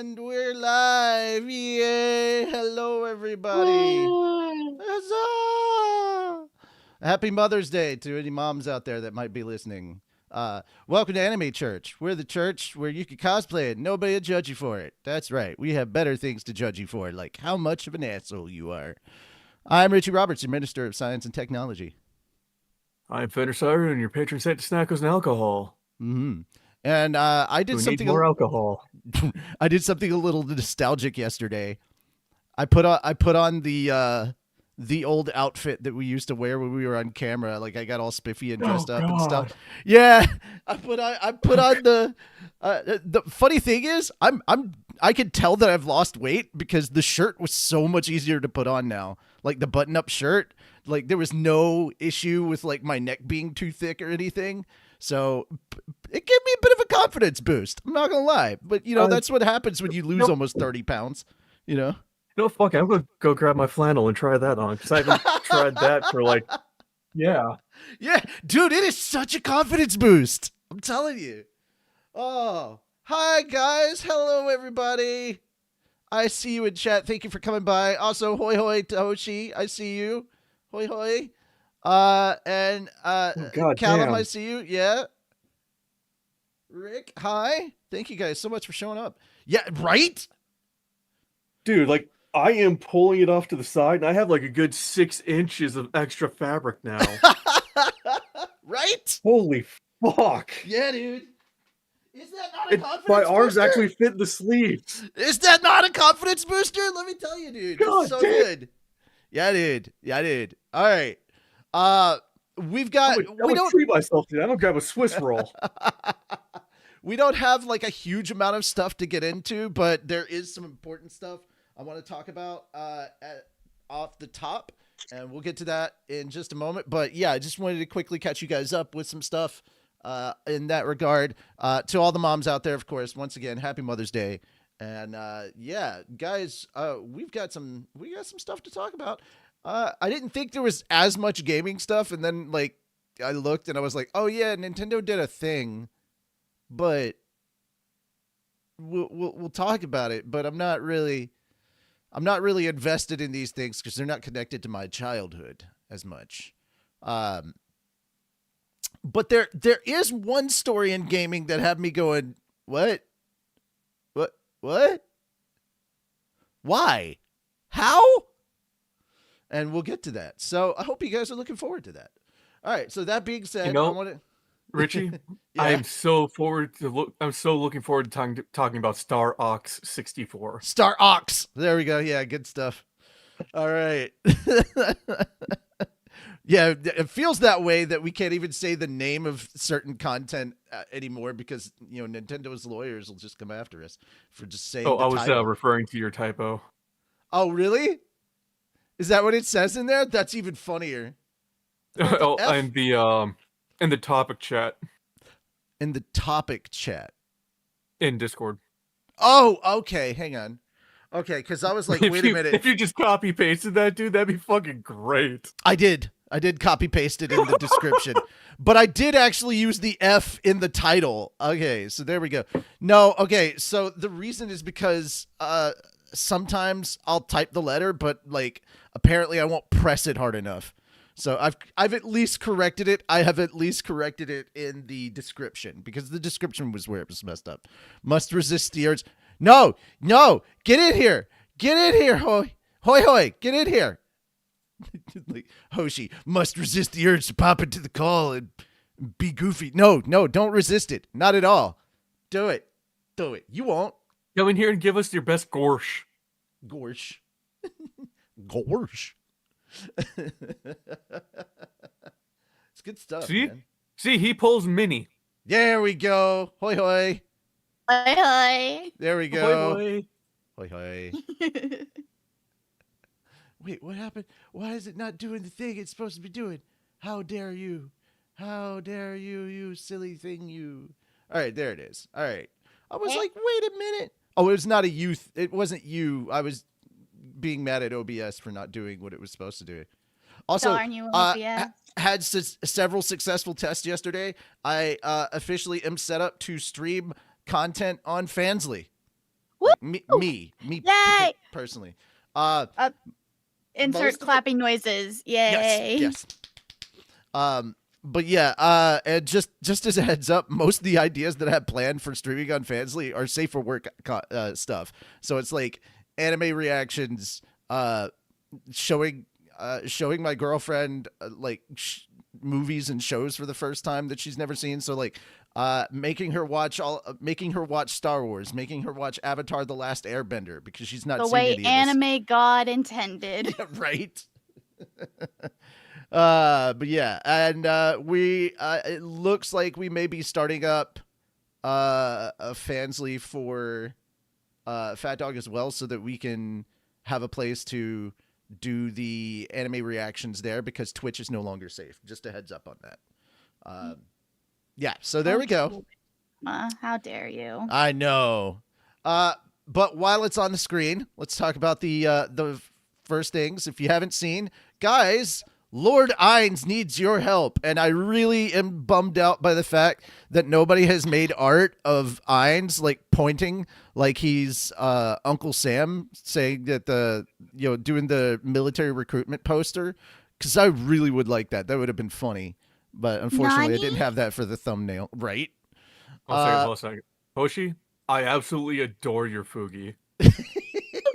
And we're live. Yay. Hello, everybody. Huzzah! Happy Mother's Day to any moms out there that might be listening. Welcome to Anime Church. We're the church where you can cosplay it and nobody will judge you for it. That's right. We have better things to judge you for, like how much of an asshole you are. I'm Richie Roberts, your Minister of Science and Technology. I'm Fender Siren, your patron saint to snackos and alcohol. Mm-hmm. And I did something more alcohol. I did something a little nostalgic yesterday. I put on the the old outfit that we used to wear when we were on camera. Like I got all spiffy and Oh dressed up and stuff. God. Yeah, I put on the funny thing is I could tell that I've lost weight because the shirt was so much easier to put on now. Like the button up shirt, like there was no issue with like my neck being too thick or anything. So it gave me a bit of a confidence boost. I'm not gonna lie, but that's what happens when you lose almost 30 pounds. You know. No, fuck it. I'm gonna go grab my flannel and try that on because I haven't tried that for like, yeah. Yeah, dude, it is such a confidence boost. I'm telling you. Oh, hi guys. Hello everybody. I see you in chat. Thank you for coming by. Also, hoi hoi to Hoshi. I see you. Hoi hoi. And God Callum, damn. I see you. Yeah. Rick, hi. Thank you guys so much for showing up. Yeah, right? Dude, like I am pulling it off to the side, and I have like a good 6 inches of extra fabric now. Right? Holy fuck! Yeah, dude. Is that not a confidence My booster? arms actually fit the sleeves. Is that not a confidence booster? Let me tell you, dude. God It's so damn. good. Yeah, dude. Yeah, dude. All right. We've got. I would treat myself to that. I don't grab a Swiss roll. We don't have like a huge amount of stuff to get into, but there is some important stuff I want to talk about off the top, and we'll get to that in just a moment. But yeah, I just wanted to quickly catch you guys up with some stuff in that regard. To all the moms out there, of course, once again, happy Mother's Day. And yeah, guys, we've got some stuff to talk about. I didn't think there was as much gaming stuff, and then like I looked and I was like, oh yeah, Nintendo did a thing, but we'll talk about it. But I'm not really invested in these things because they're not connected to my childhood as much. But there is one story in gaming that had me going, what? Why? How? And we'll get to that. So I hope you guys are looking forward to that. All right. So that being said, I want to. Richie, Yeah. I'm so looking forward to talking about StarFox 64. StarFox. There we go. Yeah, good stuff. All right. Yeah, it feels that way that we can't even say the name of certain content anymore because Nintendo's lawyers will just come after us for just saying. Oh, I was referring to your typo. Oh, really? Is that what it says in there? That's even funnier. Oh, and in the topic chat. In the topic chat. In Discord. Oh, okay. Hang on. Okay, because I was like, wait a minute. If you just copy pasted that, dude, that'd be fucking great. I did copy paste it in the description, but I did actually use the F in the title. Okay, so there we go. No, okay, so the reason is because sometimes I'll type the letter, but like apparently I won't press it hard enough. So I've at least corrected it. I have at least corrected it in the description because the description was where it was messed up. Must resist the urge. No, get in here. Hoi, get in here. Like Hoshi must resist the urge to pop into the call and be goofy. No, don't resist it. Not at all. Do it. You won't. Come in here and give us your best gorsh. Gorsh. It's good stuff. Man. See, he pulls mini. There we go. Hoi hoi. Hoi hoi. There we go. Hoi hoi. Hoi hoi. Wait, what happened? Why is it not doing the thing it's supposed to be doing? How dare you? How dare you, you silly thing, you. All right, there it is. All right. I was like, wait a minute. Oh, it was not a youth. It wasn't you. I was being mad at OBS for not doing what it was supposed to do. Also, darn you, OBS. Had several successful tests yesterday. I officially am set up to stream content on Fansly. Me Yay! personally. Insert clapping noises. Yay. Yes. But yeah, and just as a heads up, most of the ideas that I have planned for streaming on Fansly are safe for work stuff. So it's like anime reactions, showing my girlfriend like movies and shows for the first time that she's never seen. So like making her watch Star Wars, making her watch Avatar: The Last Airbender because she's not the seen way any of anime God intended. this. Right. But yeah, and we it looks like we may be starting up a Fansly for Fat Dog as well, so that we can have a place to do the anime reactions there, because Twitch is no longer safe. Just a heads up on that. Yeah, so there we go. How dare you? I know. But while it's on the screen, let's talk about the first things. If you haven't seen, guys, Lord Ainz needs your help, and I really am bummed out by the fact that nobody has made art of Ainz like pointing like he's Uncle Sam, saying that doing the military recruitment poster, because I really would like that. That would have been funny, but unfortunately, I didn't have that for the thumbnail. Right? Hold a second. Hoshi, I absolutely adore your Fugi. Thank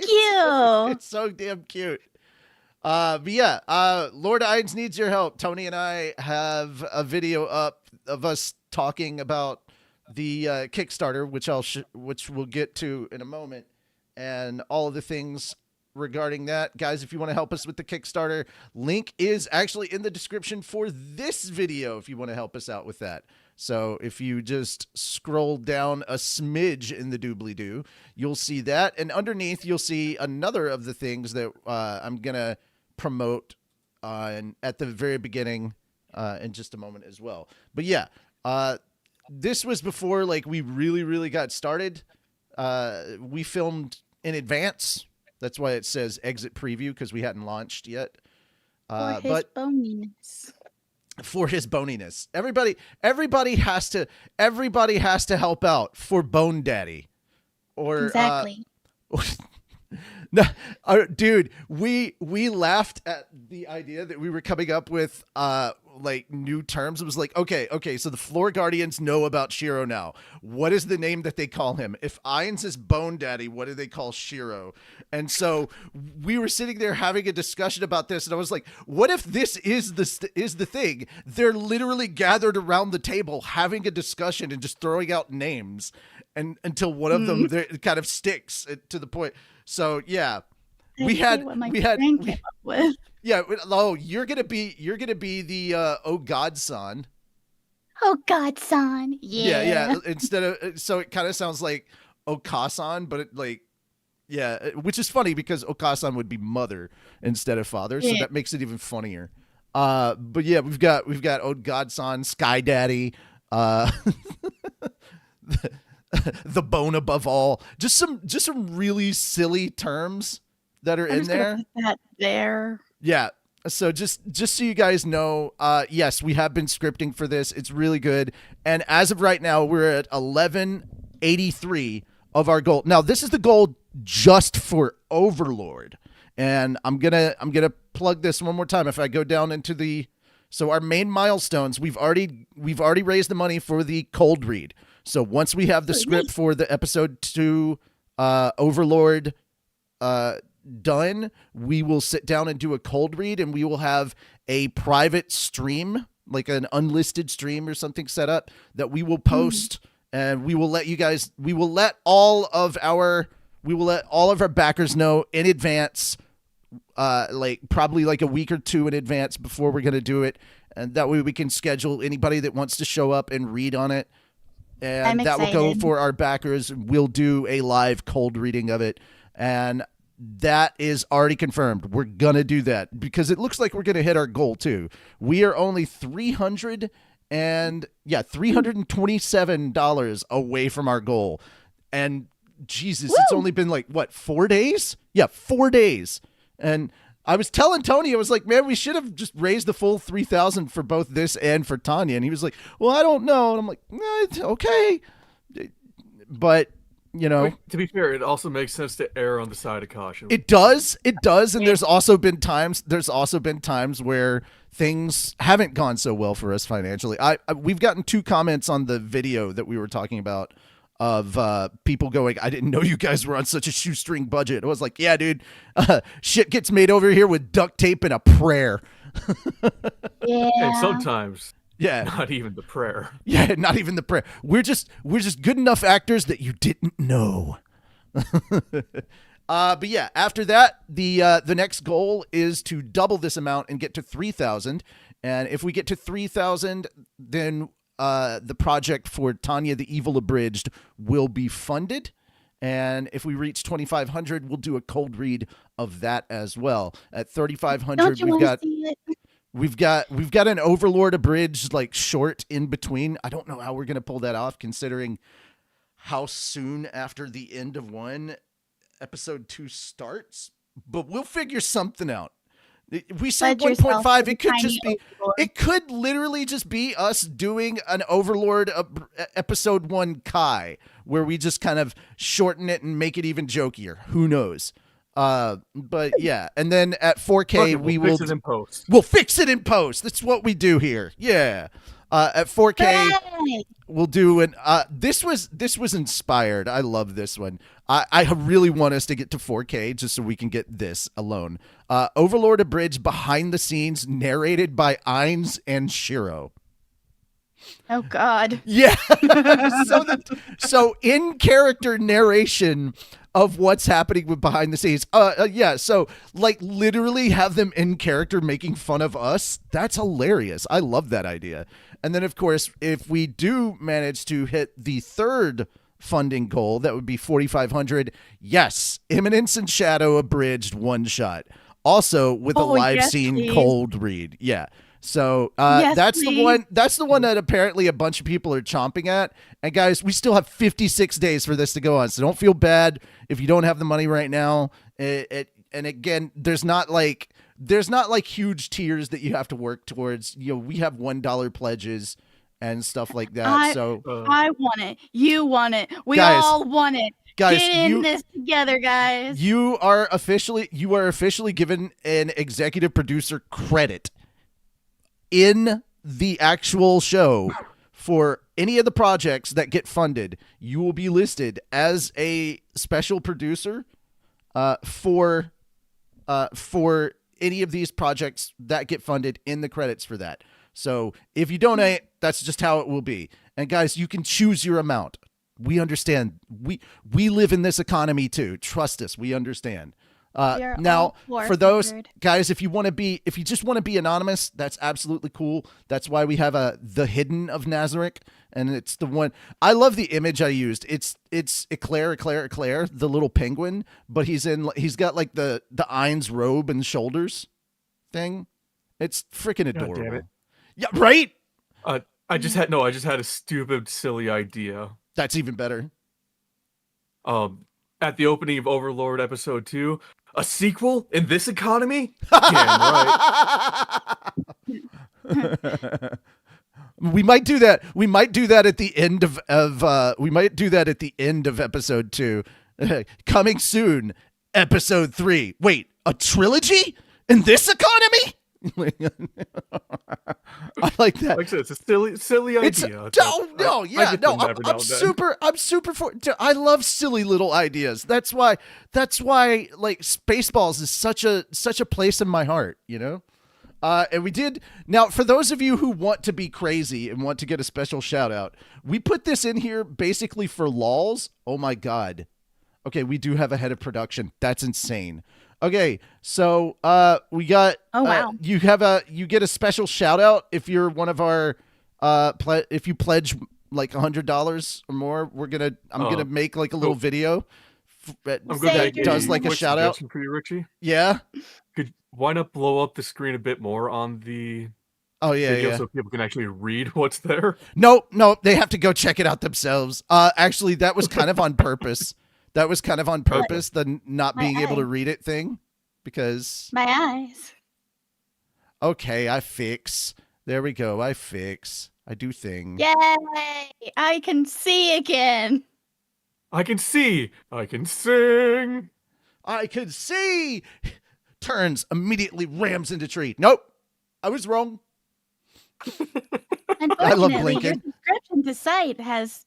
you. It's so damn cute. But yeah, Lord Ainz needs your help. Tony and I have a video up of us talking about the Kickstarter, which we'll get to in a moment, and all of the things regarding that. Guys, if you want to help us with the Kickstarter, link is actually in the description for this video if you want to help us out with that. So if you just scroll down a smidge in the doobly-doo, you'll see that. And underneath, you'll see another of the things that I'm going to promote and at the very beginning in just a moment as well. But yeah, this was before like we really got started. We filmed in advance. That's why it says exit preview, because we hadn't launched yet. Boniness. For his boniness. Everybody has to help out for Bone Daddy. Or Exactly. No, dude, we laughed at the idea that we were coming up with like new terms. It was like, okay, so the Floor Guardians know about Shiro now. What is the name that they call him? If Ainz is Bone Daddy, what do they call Shiro? And so we were sitting there having a discussion about this, and I was like, what if this is the thing? They're literally gathered around the table having a discussion and just throwing out names, and until one of them kind of sticks to the point. So yeah, we had came up with. Yeah. Oh, you're gonna be the Oh God-san. Oh God-san. Yeah. Instead of, so it kind of sounds like Okasan, but it like, yeah, which is funny because Okasan would be mother instead of father, so that makes it even funnier. But yeah, we've got Oh God-san, Sky Daddy, the bone above all, just some really silly terms that are in there. Put that there. Yeah. So just so you guys know, yes, we have been scripting for this. It's really good. And as of right now, we're at 1183 of our goal. Now, this is the goal just for Overlord. And I'm going to plug this one more time. If I go down into so our main milestones, we've already raised the money for the cold read. So once we have the script for the episode 2 Overlord done, we will sit down and do a cold read, and we will have a private stream, like an unlisted stream or something set up that we will post, and we will let all of our backers know in advance, like probably like a week or two in advance before we're going to do it, and that way we can schedule anybody that wants to show up and read on it. And that will go for our backers. We'll do a live cold reading of it. And that is already confirmed. We're going to do that because it looks like we're going to hit our goal too. We are only $327 away from our goal. And Jesus, it's only been like, what, 4 days? Yeah, 4 days. And I was telling Tony, I was like, man, we should have just raised the full 3,000 for both this and for Tanya. And he was like, well, I don't know. And I'm like, it's okay. But, you know, to be fair, it also makes sense to err on the side of caution. It does. And there's also been times where things haven't gone so well for us financially. We've gotten 2 comments on the video that we were talking about of people going, I didn't know you guys were on such a shoestring budget. I was like, yeah, dude, shit gets made over here with duct tape and a prayer. And sometimes, yeah, not even the prayer. Yeah, not even the prayer. We're just good enough actors that you didn't know. But yeah, after that, the next goal is to double this amount and get to 3,000. And if we get to 3,000, then the project for Tanya the Evil Abridged will be funded. And if we reach 2,500, we'll do a cold read of that as well. At 3,500, we've got an Overlord Abridged like short in between. I don't know how we're gonna pull that off, considering how soon after the end of one episode 2 starts. But we'll figure something out. We said 1.5. It could just be. Overlord. It could literally just be us doing an Overlord episode 1 Kai, where we just kind of shorten it and make it even jokier. Who knows? But yeah, and then at 4K we'll fix it in post. We'll fix it in post. That's what we do here. Yeah. At 4K, we'll do an. This was inspired. I love this one. I really want us to get to 4K just so we can get this alone. Overlord Abridged behind the scenes, narrated by Ainz and Shiro. Oh God. Yeah. So in character narration of what's happening with behind the scenes. Yeah. So like literally have them in character making fun of us. That's hilarious. I love that idea. And then of course, if we do manage to hit the third funding goal, that would be 4,500. Yes. Imminence and Shadow Abridged one shot. Also with a live scene cold read. Yeah. So that's please. The one. That's the one that apparently a bunch of people are chomping at. And guys, we still have 56 days for this to go on. So don't feel bad if you don't have the money right now. And again, there's not like huge tiers that you have to work towards. You know, we have $1 pledges and stuff like that. I want it. You want it. We all want it. Guys, get in this together, guys. You are officially given an executive producer credit in the actual show for any of the projects that get funded. You will be listed as a special producer for any of these projects that get funded in the credits for that. So if you donate, that's just how it will be. And guys, you can choose your amount. We understand. We live in this economy too. Trust us. We understand. Now, for those guys, if you just want to be anonymous, that's absolutely cool. That's why we have the Hidden of Nazarick, and it's the one. I love the image I used. It's Eclair, the little penguin, but he's got like the Ainz robe and shoulders thing. It's freaking adorable. God damn it. Yeah, right. I just had a stupid, silly idea. That's even better. At the opening of Overlord episode 2, a sequel in this economy? Yeah, right. We might do that. We might do that at the end of episode 2. Coming soon, episode 3. Wait, a trilogy in this economy? I like that. Like I said, it's a silly idea. I'm super for. I love silly little ideas. That's why like Spaceballs is such a place in my heart, you know. And we did. Now, for those of you who want to be crazy and want to get a special shout out, we put this in here basically for lols. Oh my god. Okay, we do have a head of production. That's insane. Okay, so we got. Oh wow! You get a special shout out if you're one of our if you pledge like $100 or more. I'm gonna make like a little video that does like a shout out for you, Richie. Yeah. Why not blow up the screen a bit more on the video so people can actually read what's there? No, they have to go check it out themselves. Actually, that was kind of on purpose. That was kind of on purpose, the not being able to read it thing, because... My eyes. Okay, I fix. There we go, I fix. I do thing. Yay! I can see again. I can see. I can sing. I can see. Turns, immediately rams into tree. Nope, I was wrong. I love blinking. Your subscription to site has...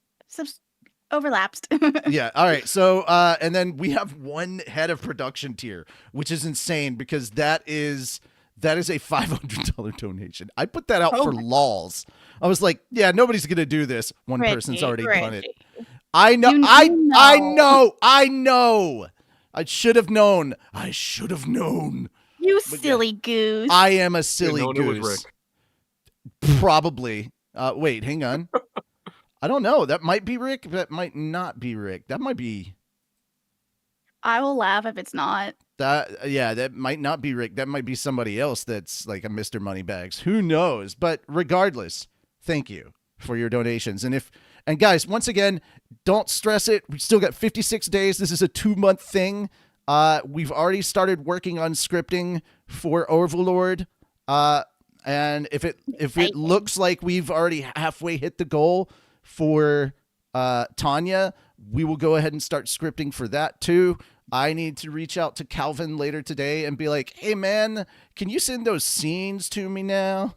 overlapsed. Yeah. All right. So, and then we have one head of production tier, which is insane because that is a $500 donation. I put that out for lols. I was like, yeah, nobody's going to do this. One person's already done it. I know. I know. I should have known. I should have known. You But yeah. silly goose. I am a Should've silly known it was goose. Rick. Probably. Wait, hang on. I don't know. That might be Rick. That might not be Rick. That might be I will laugh if it's not. that. Yeah, that might not be Rick. That might be somebody else that's like a Mr. Moneybags. Who knows? But regardless, thank you for your donations. And guys, once again, don't stress it. We still got 56 days. This is a 2-month thing. We've already started working on scripting for Overlord. And if it looks like we've already halfway hit the goal for Tanya, we will go ahead and start scripting for that too. I need to reach out to Calvin later today and be like, hey man, can you send those scenes to me now?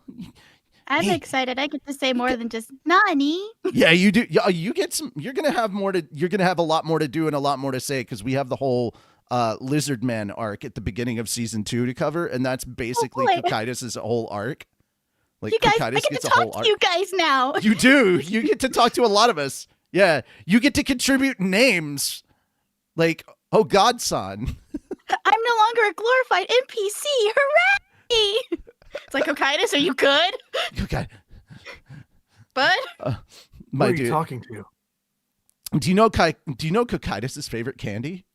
I'm excited. I get to say more than just Nani. Yeah, you do. Yeah, you get some. You're gonna have a lot more to do and a lot more to say because we have the whole Lizard Man arc at the beginning of season 2 to cover, and that's basically Cocytus' whole arc. Like, you guys, Cocytus I get to gets a whole talk to arc. you guys now. You do. You get to talk to a lot of us. Yeah, you get to contribute names. Like, oh God, son. I'm no longer a glorified NPC. Hooray! It's like, Cocytus, are you good? Okay, Bud? my Who are you dude. talking to? Do you know Cocytus' favorite candy?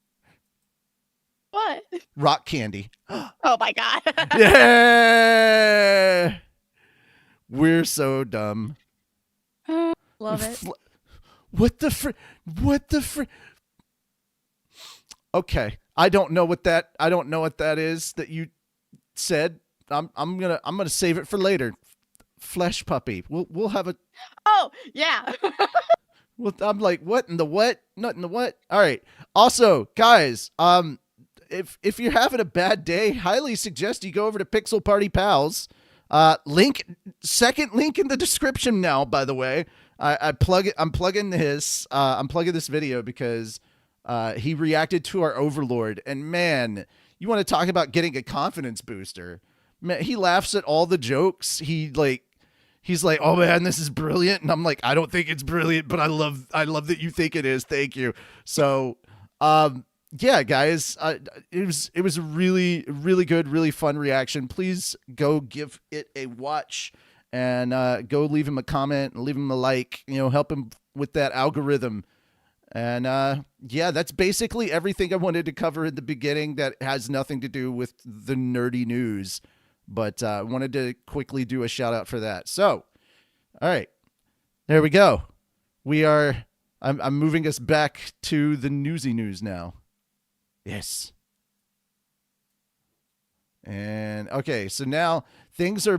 What? Rock candy. Oh my god. Yeah. We're so dumb. Love it. What the fr? Okay, I don't know what that is that you said. I'm gonna save it for later. Flesh puppy. We'll have a. Oh yeah. Well, I'm like, what in the what? Not in the what? All right. Also, guys, if you're having a bad day, highly suggest you go over to Pixel Party Pals. Second link in the description now, by the way. I'm plugging this video because he reacted to our Overlord, and man, you want to talk about getting a confidence booster. Man, he laughs at all the jokes. He's like, oh man, this is brilliant. And I'm like, I don't think it's brilliant, but I love that you think it is. Thank you. So, yeah, guys, it was a really, really good, really fun reaction. Please go give it a watch and go leave him a comment and leave him a like, help him with that algorithm. And yeah, that's basically everything I wanted to cover in the beginning that has nothing to do with the nerdy news. But I wanted to quickly do a shout out for that. So, all right, there we go. I'm moving us back to the newsy news now. Yes. And okay, so now things are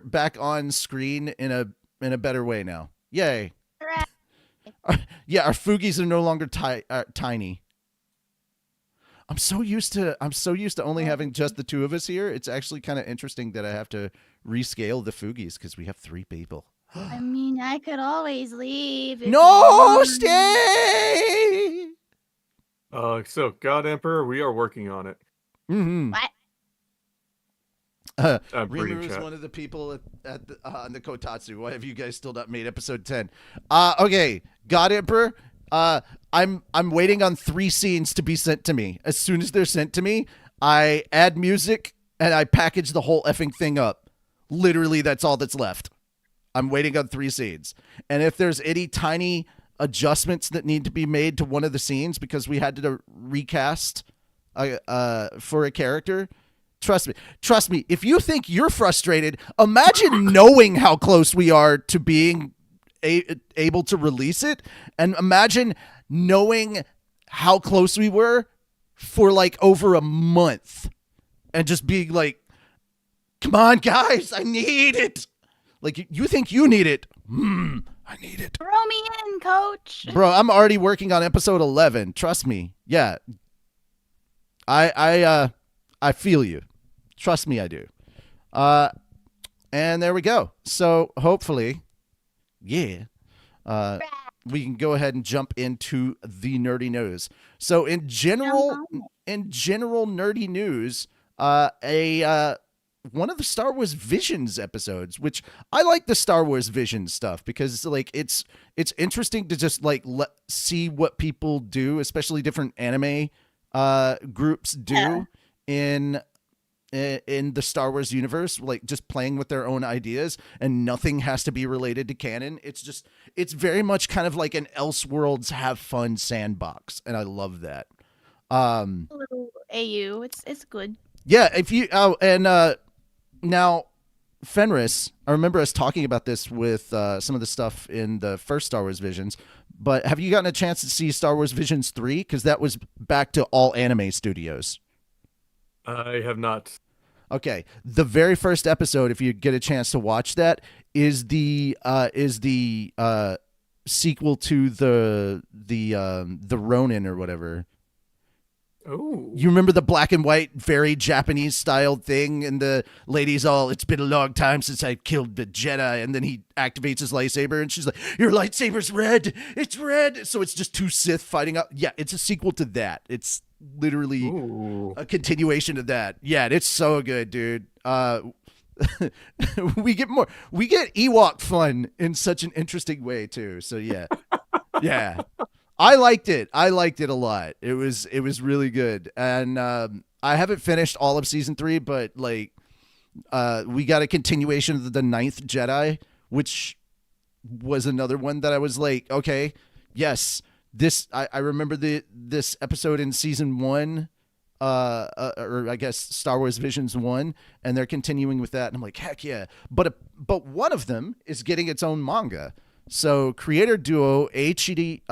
back on screen in a better way now. Yay. Yeah, our Foogies are no longer tiny. I'm so used to only having just the two of us here. It's actually kind of interesting that I have to rescale the Foogies because we have 3 people. I mean, I could always leave. if No, you- stay. So God Emperor, we are working on it. Mm-hmm. What? Rimu is chat. one of the people at the, on the Kotatsu. Why have you guys still not made episode 10? Okay, God Emperor. I'm waiting on 3 scenes to be sent to me. As soon as they're sent to me, I add music and I package the whole effing thing up. Literally, that's all that's left. I'm waiting on 3 scenes. And if there's any tiny adjustments that need to be made to one of the scenes because we had to recast for a character, trust me, if you think you're frustrated, imagine knowing how close we are to being able to release it, and imagine knowing how close we were for like over a month and just being like, come on guys, I need it. Like, you think you need it. I need it. Throw me in, coach. Bro, I'm already working on episode 11. Trust me. Yeah. I feel you. Trust me, I do. And there we go. So hopefully, yeah, we can go ahead and jump into the nerdy news. So in general nerdy news, one of the Star Wars Visions episodes, which I like the Star Wars Visions stuff because like it's interesting to just like see what people do, especially different anime groups do in the Star Wars universe, like just playing with their own ideas, and nothing has to be related to canon. It's very much kind of like an Elseworlds have fun sandbox, and I love that. A little AU. It's good. Yeah, if you now Fenris, I remember us talking about this with some of the stuff in the first Star Wars Visions, but have you gotten a chance to see Star Wars Visions 3? Because that was back to all anime studios. I have not. Okay, the very first episode, if you get a chance to watch that, is the sequel to the Ronin or whatever. Oh, You remember the black and white, very Japanese style thing, and the lady's all, "It's been a long time since I killed the Jedi," and then he activates his lightsaber, and she's like, "Your lightsaber's red. It's red." So it's just two Sith fighting up. Yeah, it's a sequel to that. It's literally a continuation of that. Yeah, and it's so good, dude. We get Ewok fun in such an interesting way too. So yeah, yeah. I liked it. I liked it a lot. It was really good. And I haven't finished all of season 3, but like we got a continuation of the Ninth Jedi, which was another one that I was like, okay, yes, this I remember this episode in season 1, or I guess Star Wars Visions 1, and they're continuing with that, and I'm like, heck yeah. But one of them is getting its own manga. So creator duo Eiichi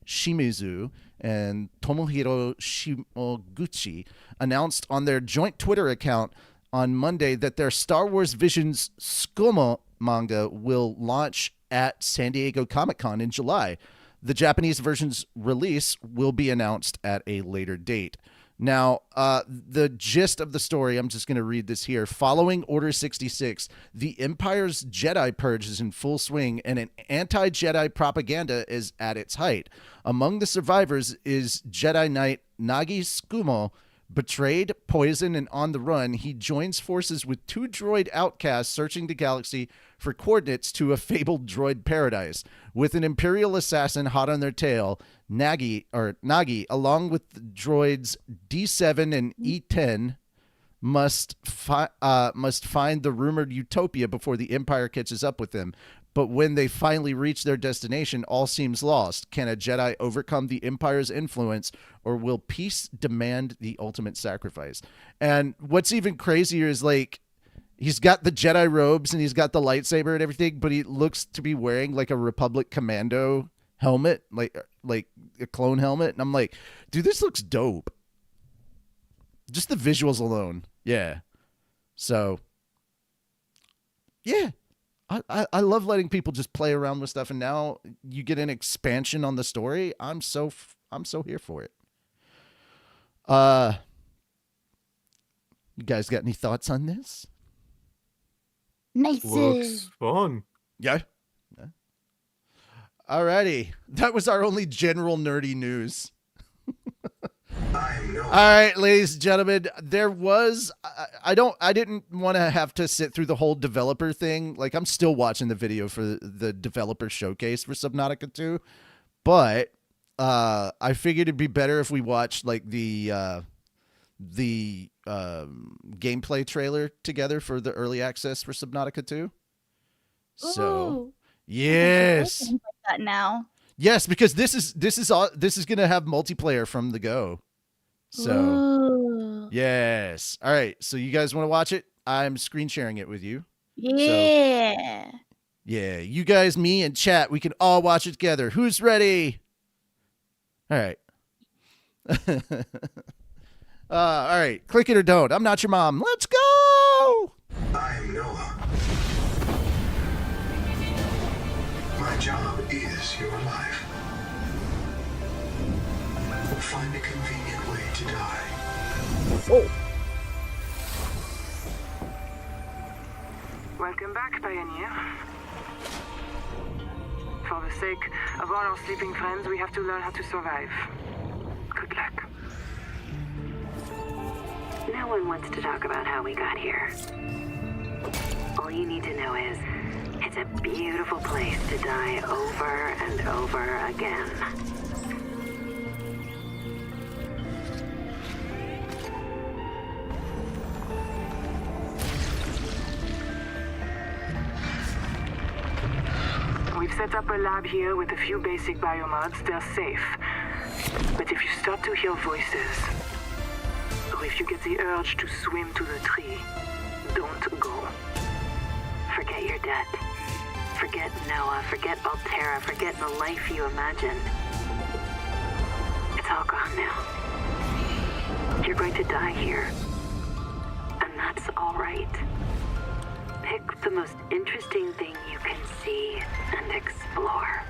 Shimizu and Tomohiro Shimoguchi announced on their joint Twitter account on Monday that their Star Wars Visions Tsukumo manga will launch at San Diego Comic-Con in July. The Japanese version's release will be announced at a later date. Now, the gist of the story, I'm just going to read this here. Following Order 66, the Empire's Jedi purge is in full swing, and an anti-Jedi propaganda is at its height. Among the survivors is Jedi Knight Nagi Skumo. Betrayed, poisoned, and on the run, he joins forces with two droid outcasts searching the galaxy for coordinates to a fabled droid paradise. With an Imperial assassin hot on their tail, Nagi, along with the droids D7 and E10, must find the rumored utopia before the Empire catches up with them. But when they finally reach their destination, all seems lost. Can a Jedi overcome the Empire's influence, or will peace demand the ultimate sacrifice? And what's even crazier is, like, he's got the Jedi robes and he's got the lightsaber and everything, but he looks to be wearing like a Republic Commando helmet, like a clone helmet. And I'm like, dude, this looks dope. Just the visuals alone. Yeah. So, yeah. I love letting people just play around with stuff, and now you get an expansion on the story. I'm so here for it. You guys got any thoughts on this? Nice. looks fun. Yeah. Alrighty, that was our only general nerdy news. All right, ladies and gentlemen, there was I didn't want to have to sit through the whole developer thing. Like, I'm still watching the video for the developer showcase for Subnautica 2, but I figured it'd be better if we watched like the gameplay trailer together for the early access for Subnautica 2. So, Ooh. yes. Like that now. Yes, because this is going to have multiplayer from the go. So, Ooh. yes. All right. So you guys want to watch it? I'm screen sharing it with you. Yeah. Yeah, you guys, me, and chat, we can all watch it together. Who's ready? All right. All right. Click it or don't. I'm not your mom. Let's go. I'm Noah. My job is your life. Find a convenient way to die. Oh. Welcome back, Pioneer. For the sake of all our sleeping friends, we have to learn how to survive. Good luck. No one wants to talk about how we got here. All you need to know is, it's a beautiful place to die over and over again. We've set up a lab here with a few basic biomods. They're safe. But if you start to hear voices, or if you get the urge to swim to the tree, don't go. Forget your debt. Forget Noah. Forget Altera. Forget the life you imagined. It's all gone now. You're going to die here. And that's all right. Pick the most interesting thing you can see and explore.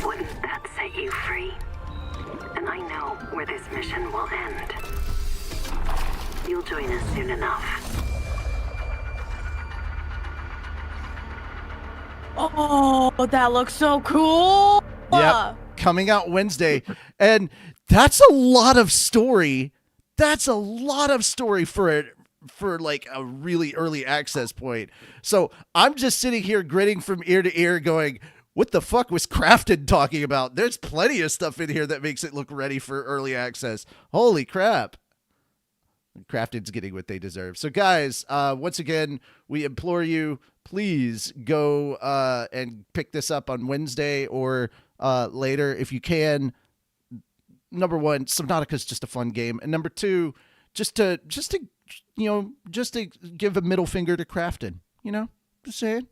Wouldn't that set you free? And I know where this mission will end. You'll join us soon enough. Oh, that looks so cool. Yep. Coming out Wednesday. And that's a lot of story. That's a lot of story for like a really early access point. So I'm just sitting here grinning from ear to ear going, what the fuck was Crafted talking about? There's plenty of stuff in here that makes it look ready for early access. Holy crap. Crafted's getting what they deserve. So guys, once again, we implore you, please go and pick this up on Wednesday or later if you can. Number one, Subnautica is just a fun game, and number two, just to give a middle finger to Crafted. Just saying,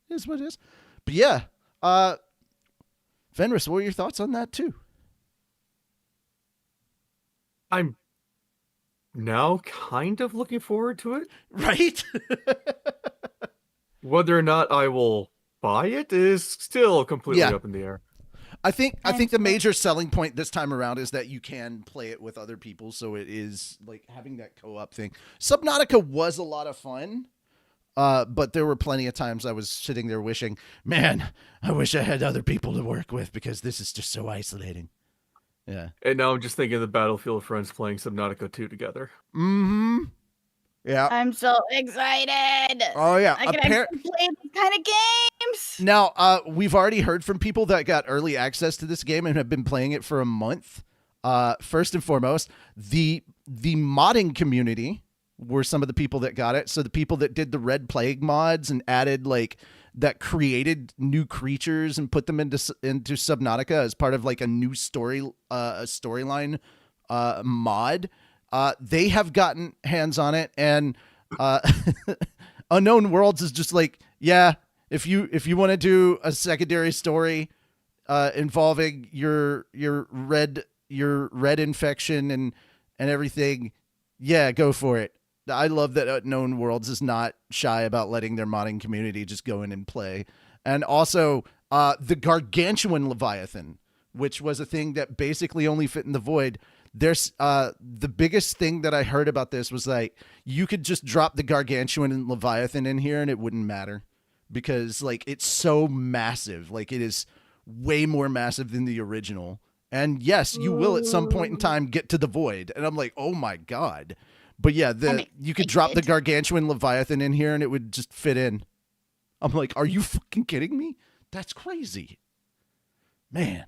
is what it is. But yeah, Fenris, what were your thoughts on that too? I'm now kind of looking forward to it. Right? Whether or not I will buy it is still completely Yeah. up in the air. I think the major selling point this time around is that you can play it with other people, so it is like having that co-op thing. Subnautica was a lot of fun, but there were plenty of times I was sitting there wishing, man, I wish I had other people to work with because this is just so isolating. Yeah. And now I'm just thinking of the Battlefield friends playing Subnautica 2 together. Mm-hmm. Yeah. I'm so excited. Oh yeah. I can actually play these kind of games. Now, we've already heard from people that got early access to this game and have been playing it for a month. First and foremost, the modding community were some of the people that got it. So the people that did the Red Plague mods and added that created new creatures and put them into Subnautica as part of like a new storyline mod. They have gotten hands on it, and Unknown Worlds is just like, yeah, if you want to do a secondary story involving your red infection and everything, yeah, go for it. I love that Unknown Worlds is not shy about letting their modding community just go in and play. And also the Gargantuan Leviathan, which was a thing that basically only fit in the void. There's the biggest thing that I heard about this was like you could just drop the Gargantuan Leviathan in here and it wouldn't matter because like it's so massive. Like it is way more massive than the original. And yes, you will at some point in time get to the void. And I'm like, oh my God. But yeah, you could drop the Gargantuan Leviathan in here and it would just fit in. I'm like, are you fucking kidding me? That's crazy. Man.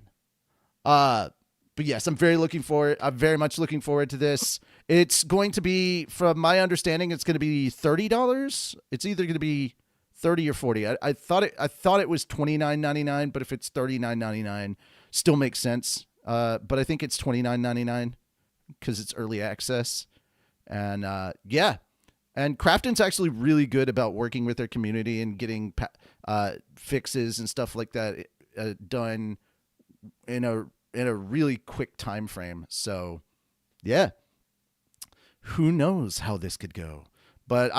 But yes, I'm very much looking forward to this. It's going to be, from my understanding, it's going to be $30. It's either going to be 30 or 40. I thought it was $29.99, but if it's $39.99, still makes sense. But I think it's $29.99 because it's early access. And yeah, and Crafton's actually really good about working with their community and getting fixes and stuff like that done in a really quick time frame. So yeah, who knows how this could go. But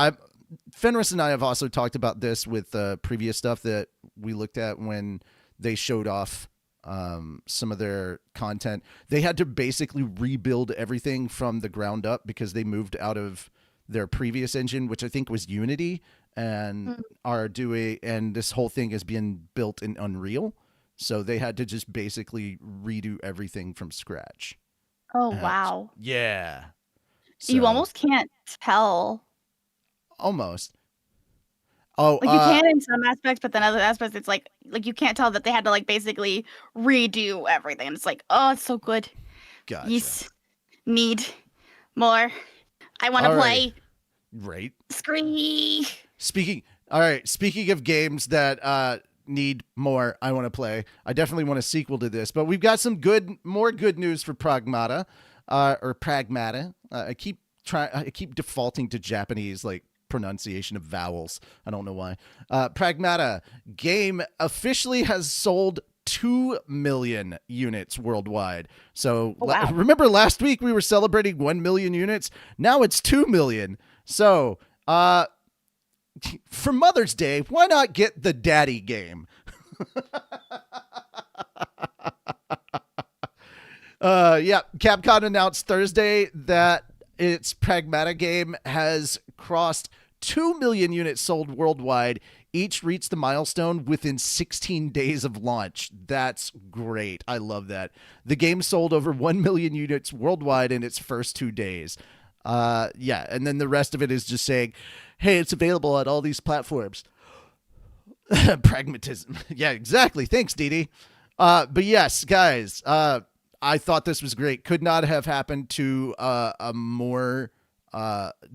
Fenris and I have also talked about this with previous stuff that we looked at when they showed off some of their content. They had to basically rebuild everything from the ground up because they moved out of their previous engine, which I think was Unity, and and this whole thing is being built in Unreal. So they had to just basically redo everything from scratch. Oh, Uh, wow. yeah. You So almost can't tell. almost. Oh, Like, you can in some aspects, but then other aspects, it's like you can't tell that they had to, like, basically redo everything. It's like, "Oh, it's so good. gotcha. Yes. Need more. I wanna All right. play. Right. Scree." All right. Speaking of games that need more, I want to play. I definitely want a sequel to this, but we've got some more good news for Pragmata, or Pragmata. I keep defaulting to Japanese like pronunciation of vowels. I don't know why. Pragmata game officially has sold 2 million units worldwide. So Oh, wow. remember last week we were celebrating 1 million units. Now it's 2 million. So, for Mother's Day, why not get the daddy game? Yeah, Capcom announced Thursday that its Pragmata game has crossed 2 million units sold worldwide. Each reached the milestone within 16 days of launch. That's great. I love that. The game sold over 1 million units worldwide in its first 2 days. Yeah, and then the rest of it is just saying, hey, it's available on all these platforms. Pragmatism. Yeah, exactly. Thanks, Dee. But yes, guys, I thought this was great. Could not have happened to a more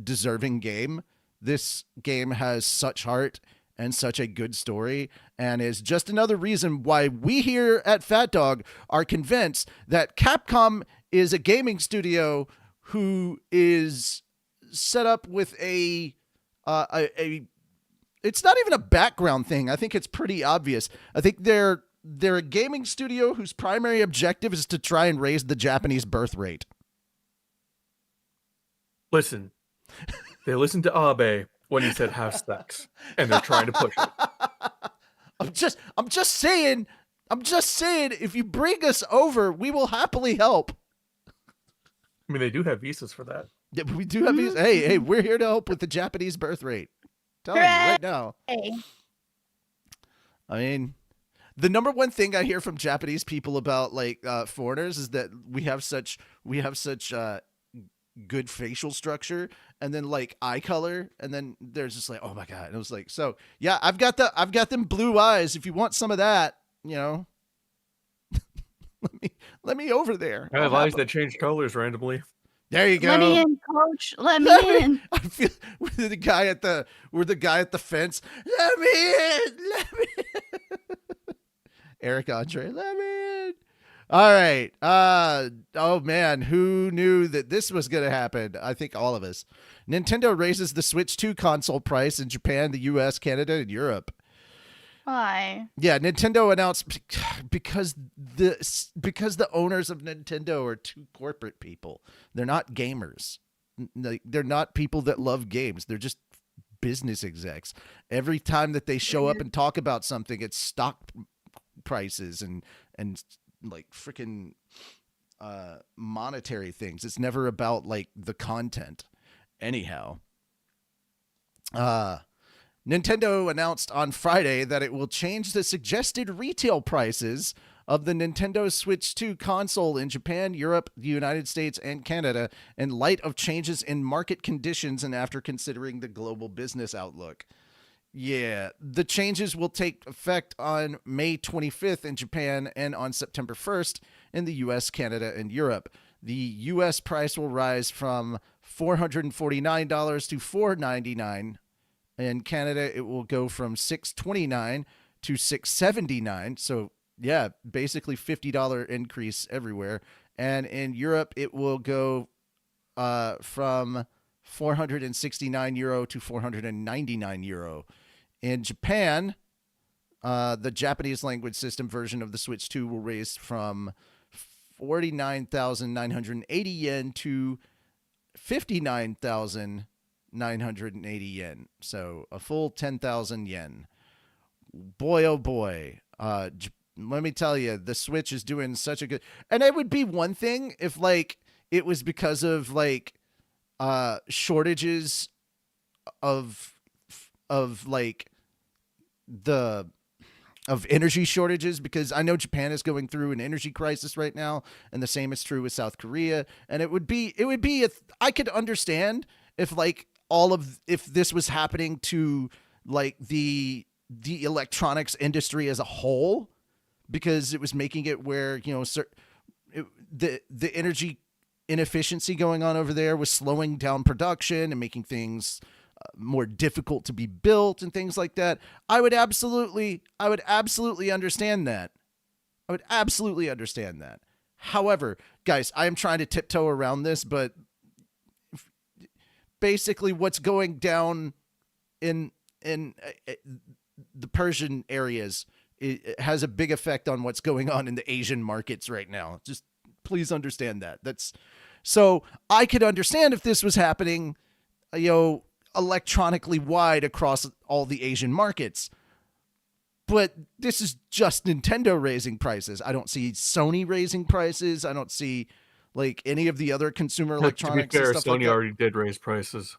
deserving game. This game has such heart and such a good story, and is just another reason why we here at Fat Dog are convinced that Capcom is a gaming studio who is set up with a it's not even a background thing. I think it's pretty obvious. I think they're a gaming studio whose primary objective is to try and raise the Japanese birth rate. Listen, they listened to Abe when he said have sex, and they're trying to push it. I'm just saying, if you bring us over, we will happily help. I mean, they do have visas for that. Yeah, we do have these. Hey, we're here to help with the Japanese birth rate. Telling you right now. Hey. I mean, the number one thing I hear from Japanese people about like foreigners is that we have such good facial structure, and then like eye color, and then there's just like, oh my god. And it was like, so yeah, I've got them blue eyes. If you want some of that, you know, let me over there. I have eyes that change colors randomly. There you go. Let me in, coach. Let me in. I feel we're the guy at the fence. Let me in. Eric Andre, let me in. All right. Oh man, who knew that this was going to happen? I think all of us. Nintendo raises the Switch 2 console price in Japan, the US, Canada, and Europe. Why? Yeah, Nintendo announced because the owners of Nintendo are two corporate people. They're not gamers. They're not people that love games. They're just business execs. Every time that they show up and talk about something, it's stock prices and like freaking monetary things. It's never about like the content. Anyhow, Nintendo announced on Friday that it will change the suggested retail prices of the Nintendo Switch 2 console in Japan, Europe, the United States, and Canada in light of changes in market conditions and after considering the global business outlook. Yeah, the changes will take effect on May 25th in Japan and on September 1st in the US, Canada, and Europe. The US price will rise from $449 to $499. In Canada, it will go from $629 to $679. So, yeah, basically $50 increase everywhere. And in Europe, it will go from €469 to €499. In Japan, the Japanese language system version of the Switch 2 will raise from 49,980 yen to 59,980 yen. So a full 10,000 yen. Boy, oh boy. Let me tell you, the Switch is doing such a good... And it would be one thing if, like, it was because of, like, shortages of like, the... energy shortages, because I know Japan is going through an energy crisis right now, and the same is true with South Korea. And it would be I could understand if like if this was happening to like the electronics industry as a whole, because it was making it where, you know, the energy inefficiency going on over there was slowing down production and making things more difficult to be built and things like that. I would absolutely understand that. I would absolutely understand that. However, guys, I am trying to tiptoe around this, but basically what's going down in the Persian areas, it has a big effect on what's going on in the Asian markets right now. Just please understand that. So I could understand if this was happening, you know, electronically wide across all the Asian markets. But this is just Nintendo raising prices. I don't see Sony raising prices. I don't see like any of the other consumer electronics. To be fair, and stuff Sony like already did raise prices.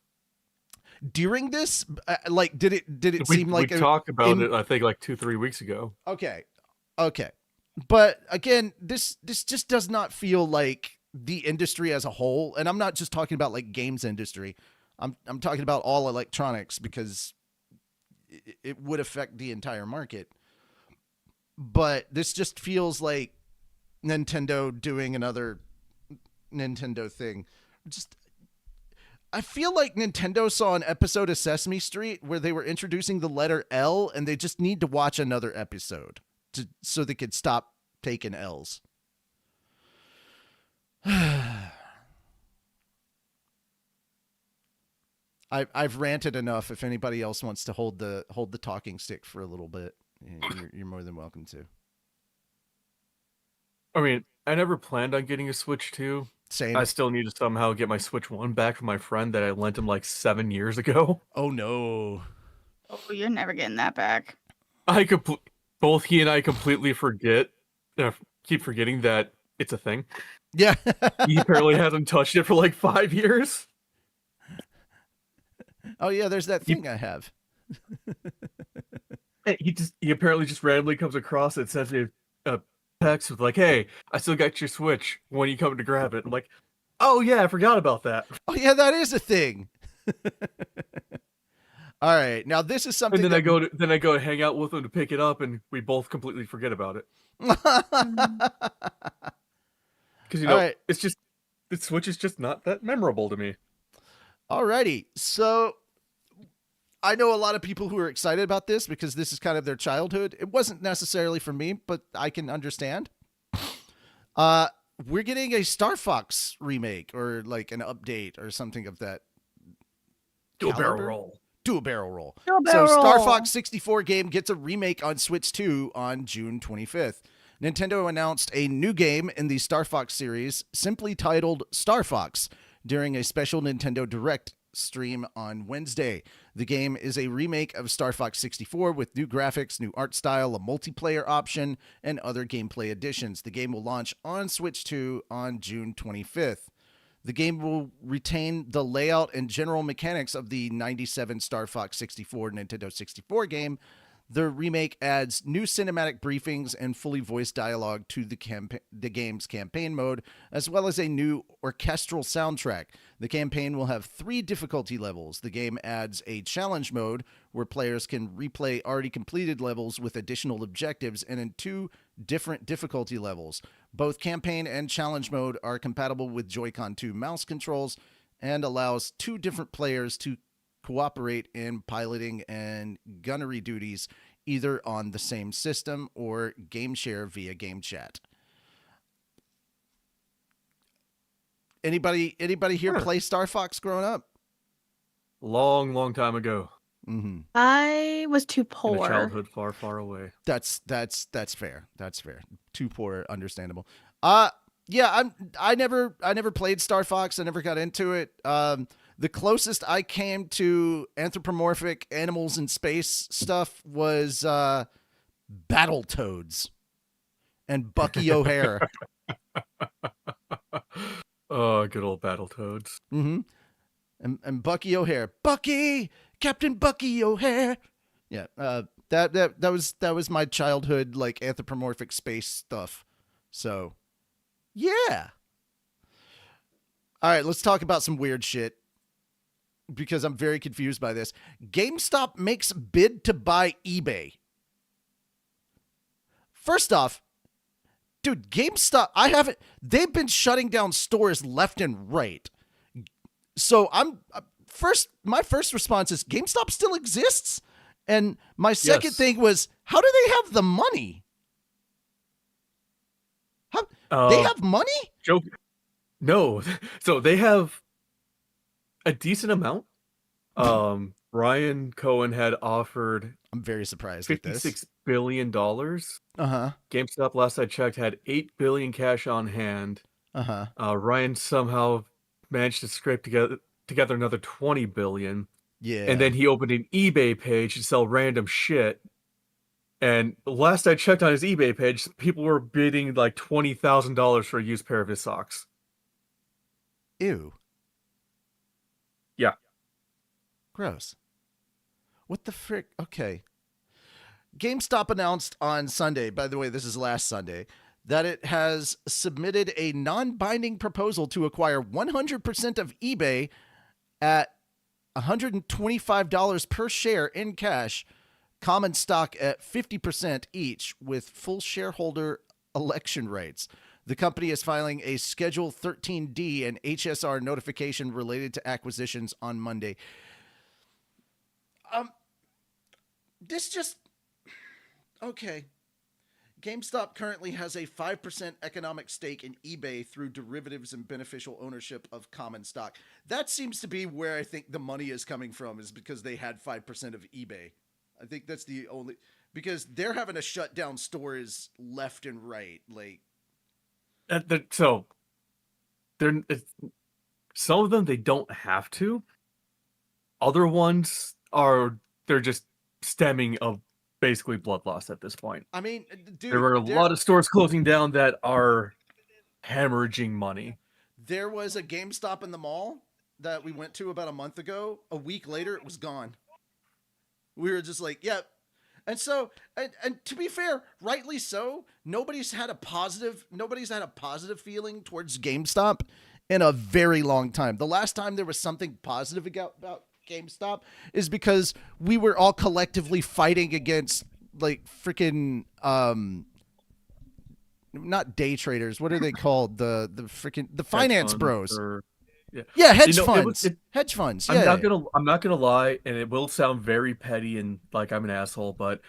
During this, like, did it seem like we talked about it? I think like 2-3 weeks ago. Okay, but again, this just does not feel like the industry as a whole, and I'm not just talking about like games industry. I'm talking about all electronics, because it would affect the entire market. But this just feels like Nintendo doing another Nintendo thing. I feel like Nintendo saw an episode of Sesame Street where they were introducing the letter L, and they just need to watch another episode so they could stop taking L's. I've ranted enough. If anybody else wants to hold the talking stick for a little bit, you're more than welcome to. I mean, I never planned on getting a Switch 2. Same. I still need to somehow get my Switch 1 back from my friend that I lent him like 7 years ago. Oh no. Oh, you're never getting that back. Both he and I completely keep forgetting that it's a thing. Yeah. He apparently hasn't touched it for like 5 years. Oh yeah, there's that thing I have. He apparently just randomly comes across it, sends me a text with like, "Hey, I still got your Switch. When are you coming to grab it?" I'm like, "Oh yeah, I forgot about that." Oh yeah, that is a thing. All right, now this is something. And then I go to hang out with him to pick it up, and we both completely forget about it. Because right. It's just the Switch is just not that memorable to me. Alrighty, so I know a lot of people who are excited about this because this is kind of their childhood. It wasn't necessarily for me, but I can understand. We're getting a StarFox remake, or like an update or something of that. Do a barrel roll. So roll. StarFox 64 game gets a remake on Switch 2 on June 25th. Nintendo announced a new game in the StarFox series, simply titled StarFox, during a special Nintendo Direct stream on Wednesday. The game is a remake of StarFox 64 with new graphics, new art style, a multiplayer option, and other gameplay additions. The game will launch on Switch 2 on June 25th. The game will retain the layout and general mechanics of the 97 StarFox 64 Nintendo 64 game. The remake adds new cinematic briefings and fully voiced dialogue to the game's campaign mode, as well as a new orchestral soundtrack. The campaign will have 3 difficulty levels. The game adds a challenge mode where players can replay already completed levels with additional objectives, and in 2 different difficulty levels. Both campaign and challenge mode are compatible with Joy-Con 2 mouse controls and allows 2 different players to cooperate in piloting and gunnery duties, either on the same system or game share via game chat. Anybody here play StarFox growing up? Long time ago. Mm-hmm. I was too poor. In a childhood far away. That's fair. That's fair. Too poor, understandable. Yeah, I never played StarFox. I never got into it. The closest I came to anthropomorphic animals in space stuff was Battletoads and Bucky O'Hare. Oh, good old Battletoads. Mm-hmm. And Bucky O'Hare. Bucky! Captain Bucky O'Hare! Yeah, That was my childhood, like, anthropomorphic space stuff. So, yeah. All right, let's talk about some weird shit, because I'm very confused by this. GameStop makes bid to buy eBay. First off, dude, GameStop, they've been shutting down stores left and right. So my first response is GameStop still exists? And my second thing was, how do they have the money? They have money? Joke. No. So they have a decent amount. Ryan Cohen had offered I'm very surprised at this. $56 billion. Uh-huh. GameStop, last I checked, had $8 billion cash on hand. Uh-huh. Ryan somehow managed to scrape together another $20 billion. Yeah. And then he opened an eBay page to sell random shit. And last I checked on his eBay page, people were bidding like $20,000 for a used pair of his socks. Ew. Yeah. Gross. What the frick? Okay. GameStop announced on Sunday, by the way, this is last Sunday, that it has submitted a non-binding proposal to acquire 100% of eBay at $125 per share in cash, common stock at 50% each, with full shareholder election rights. The company is filing a Schedule 13D and HSR notification related to acquisitions on Monday. This just... Okay. GameStop currently has a 5% economic stake in eBay through derivatives and beneficial ownership of common stock. That seems to be where I think the money is coming from, is because they had 5% of eBay. I think that's the only... Because they're having to shut down stores left and right. Like... So, some of them, they don't have to. Other ones they're just stemming of basically blood loss at this point. I mean, dude, there were a lot of stores closing down that are hemorrhaging money. There was a GameStop in the mall that we went to about a month ago. A week later, it was gone. We were just like, yeah. And so, and to be fair, rightly so, nobody's had a positive feeling towards GameStop in a very long time. The last time there was something positive about GameStop is because we were all collectively fighting against, like, freaking not day traders. What are they called? The finance bros. Hedge funds. Hedge funds. Yeah. I'm not gonna lie, and it will sound very petty and like I'm an asshole, but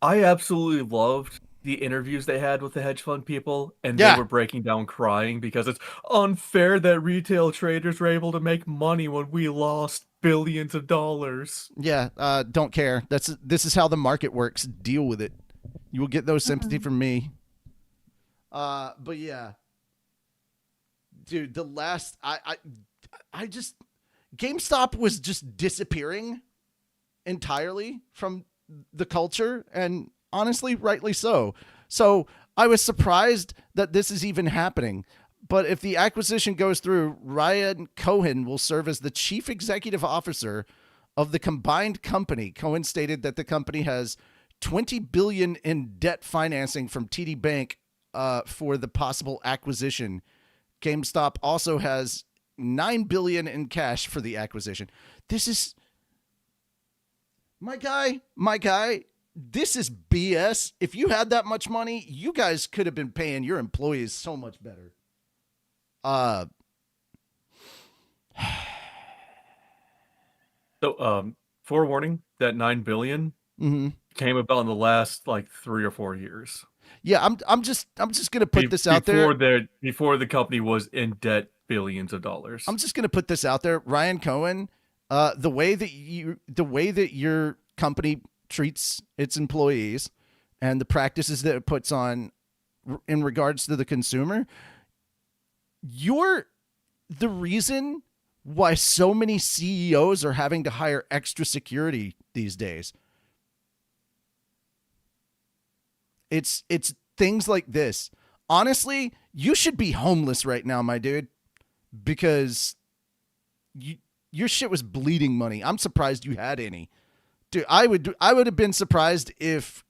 I absolutely loved the interviews they had with the hedge fund people, and they were breaking down crying because it's unfair that retail traders were able to make money when we lost billions of dollars. Yeah, don't care. This is how the market works. Deal with it. You will get those sympathy from me. But yeah, dude, the last I just GameStop was just disappearing entirely from the culture, and honestly, rightly so. So I was surprised that this is even happening. But if the acquisition goes through, Ryan Cohen will serve as the chief executive officer of the combined company. Cohen stated that the company has $20 billion in debt financing from TD Bank for the possible acquisition. GameStop also has $9 billion in cash for the acquisition. This is my guy. This is BS. If you had that much money, you guys could have been paying your employees so much better. So, forewarning, that $9 billion came about in the last like 3 or 4 years. Yeah, I'm just gonna put this out there. Before the company was in debt billions of dollars. I'm just gonna put this out there. Ryan Cohen, the way that your company treats its employees and the practices that it puts on in regards to the consumer, you're the reason why so many CEOs are having to hire extra security these days. It's things like this. Honestly, you should be homeless right now, my dude, because your shit was bleeding money. I'm surprised you had any. Dude, I would have been surprised if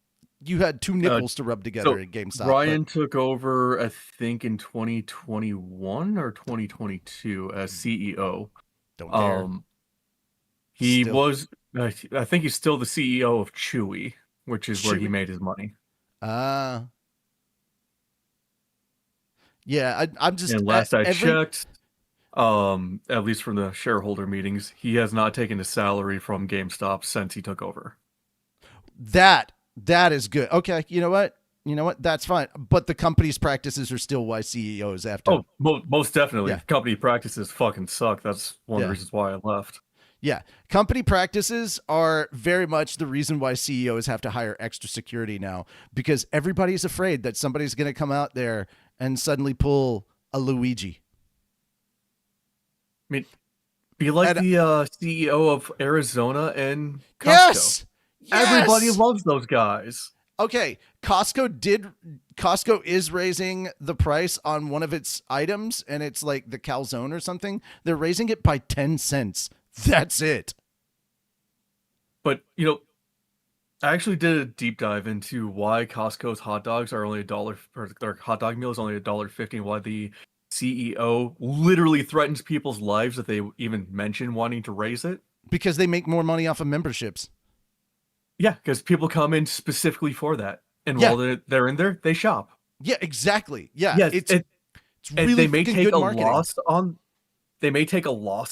you had two nickels to rub together at GameStop. Ryan took over, I think, in 2021 or 2022 as CEO. Don't dare. He Still. was, I think he's still the CEO of Chewy, which is where he Chewy? made his money. Yeah, I'm just. And last I checked, at least from the shareholder meetings, he has not taken a salary from GameStop since he took over. That is good. Okay, you know what? That's fine. But the company's practices are still why CEOs have to. Oh, most definitely. Yeah. Company practices fucking suck. That's one of the reasons why I left. Yeah, company practices are very much the reason why CEOs have to hire extra security now, because everybody's afraid that somebody's going to come out there and suddenly pull a Luigi. I mean, be like the CEO of Arizona and Costco. Yes! Everybody loves those guys. Okay, Costco is raising the price on one of its items, and it's like the calzone or something. They're raising it by 10 cents. That's it. But, I actually did a deep dive into why Costco's hot dogs are only $1, or their hot dog meal is only $1.50, and why the CEO literally threatens people's lives if they even mention wanting to raise it. Because they make more money off of memberships. Yeah, because people come in specifically for that. And while they're in there, they shop. Yeah, exactly. Yeah, yes, it's really they may take good a marketing. loss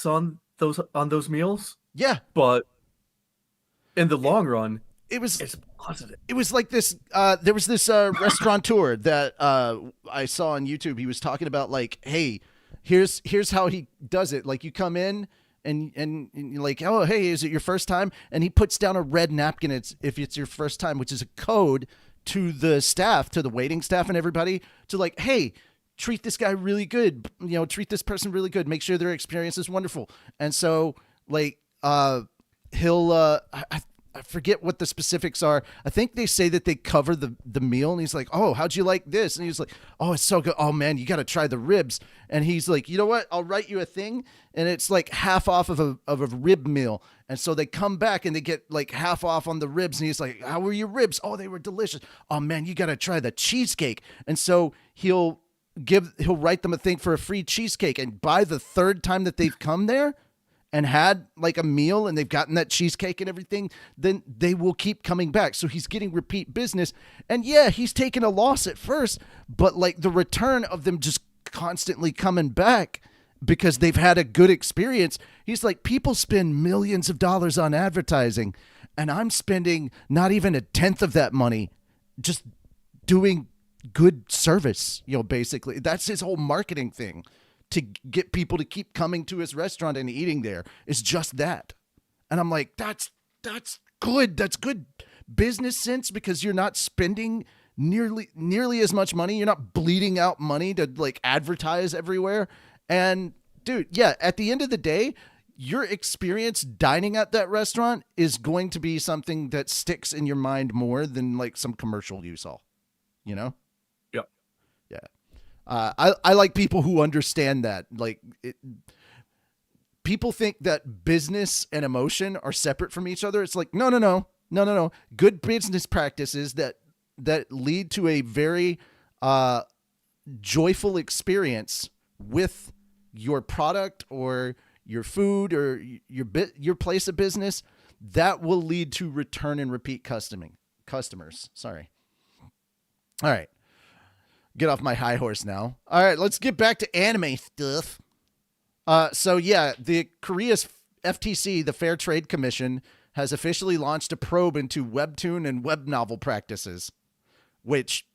on those meals. Yeah, but in the long run, it's positive. It was like this. There was this restaurateur that I saw on YouTube. He was talking about like, hey, here's how he does it. Like you come in and you're like, oh, hey, is it your first time? And he puts down a red napkin. If it's your first time, which is a code to the staff, to the waiting staff and everybody, to like, hey, treat this guy really good. Treat this person really good. Make sure their experience is wonderful. And so like, he'll, I forget what the specifics are. I think they say that they cover the meal, and he's like, oh, how'd you like this? And he's like, oh, it's so good. Oh man, you got to try the ribs. And he's like, you know what? I'll write you a thing. And it's like half off of a rib meal. And so they come back and they get like half off on the ribs. And he's like, how were your ribs? Oh, they were delicious. Oh man, you got to try the cheesecake. And so he'll write them a thing for a free cheesecake. And by the third time that they've come there and had like a meal and they've gotten that cheesecake and everything, then they will keep coming back. So he's getting repeat business. And yeah, he's taking a loss at first, but like the return of them just constantly coming back because they've had a good experience. He's like, people spend millions of dollars on advertising, and I'm spending not even a tenth of that money just doing good service. Basically that's his whole marketing thing. To get people to keep coming to his restaurant and eating there is just that. And I'm like, that's good. That's good business sense, because you're not spending nearly as much money. You're not bleeding out money to like advertise everywhere. And dude, yeah, at the end of the day, your experience dining at that restaurant is going to be something that sticks in your mind more than like some commercial you saw, Yep. Yeah. I like people who understand that. Like, people think that business and emotion are separate from each other. It's like, no. Good business practices that lead to a very joyful experience with your product or your food or your place of business, that will lead to return and repeat customers. Sorry. All right. Get off my high horse now. All right, let's get back to anime stuff. So yeah, the Korea's FTC, the Fair Trade Commission, has officially launched a probe into webtoon and web novel practices, which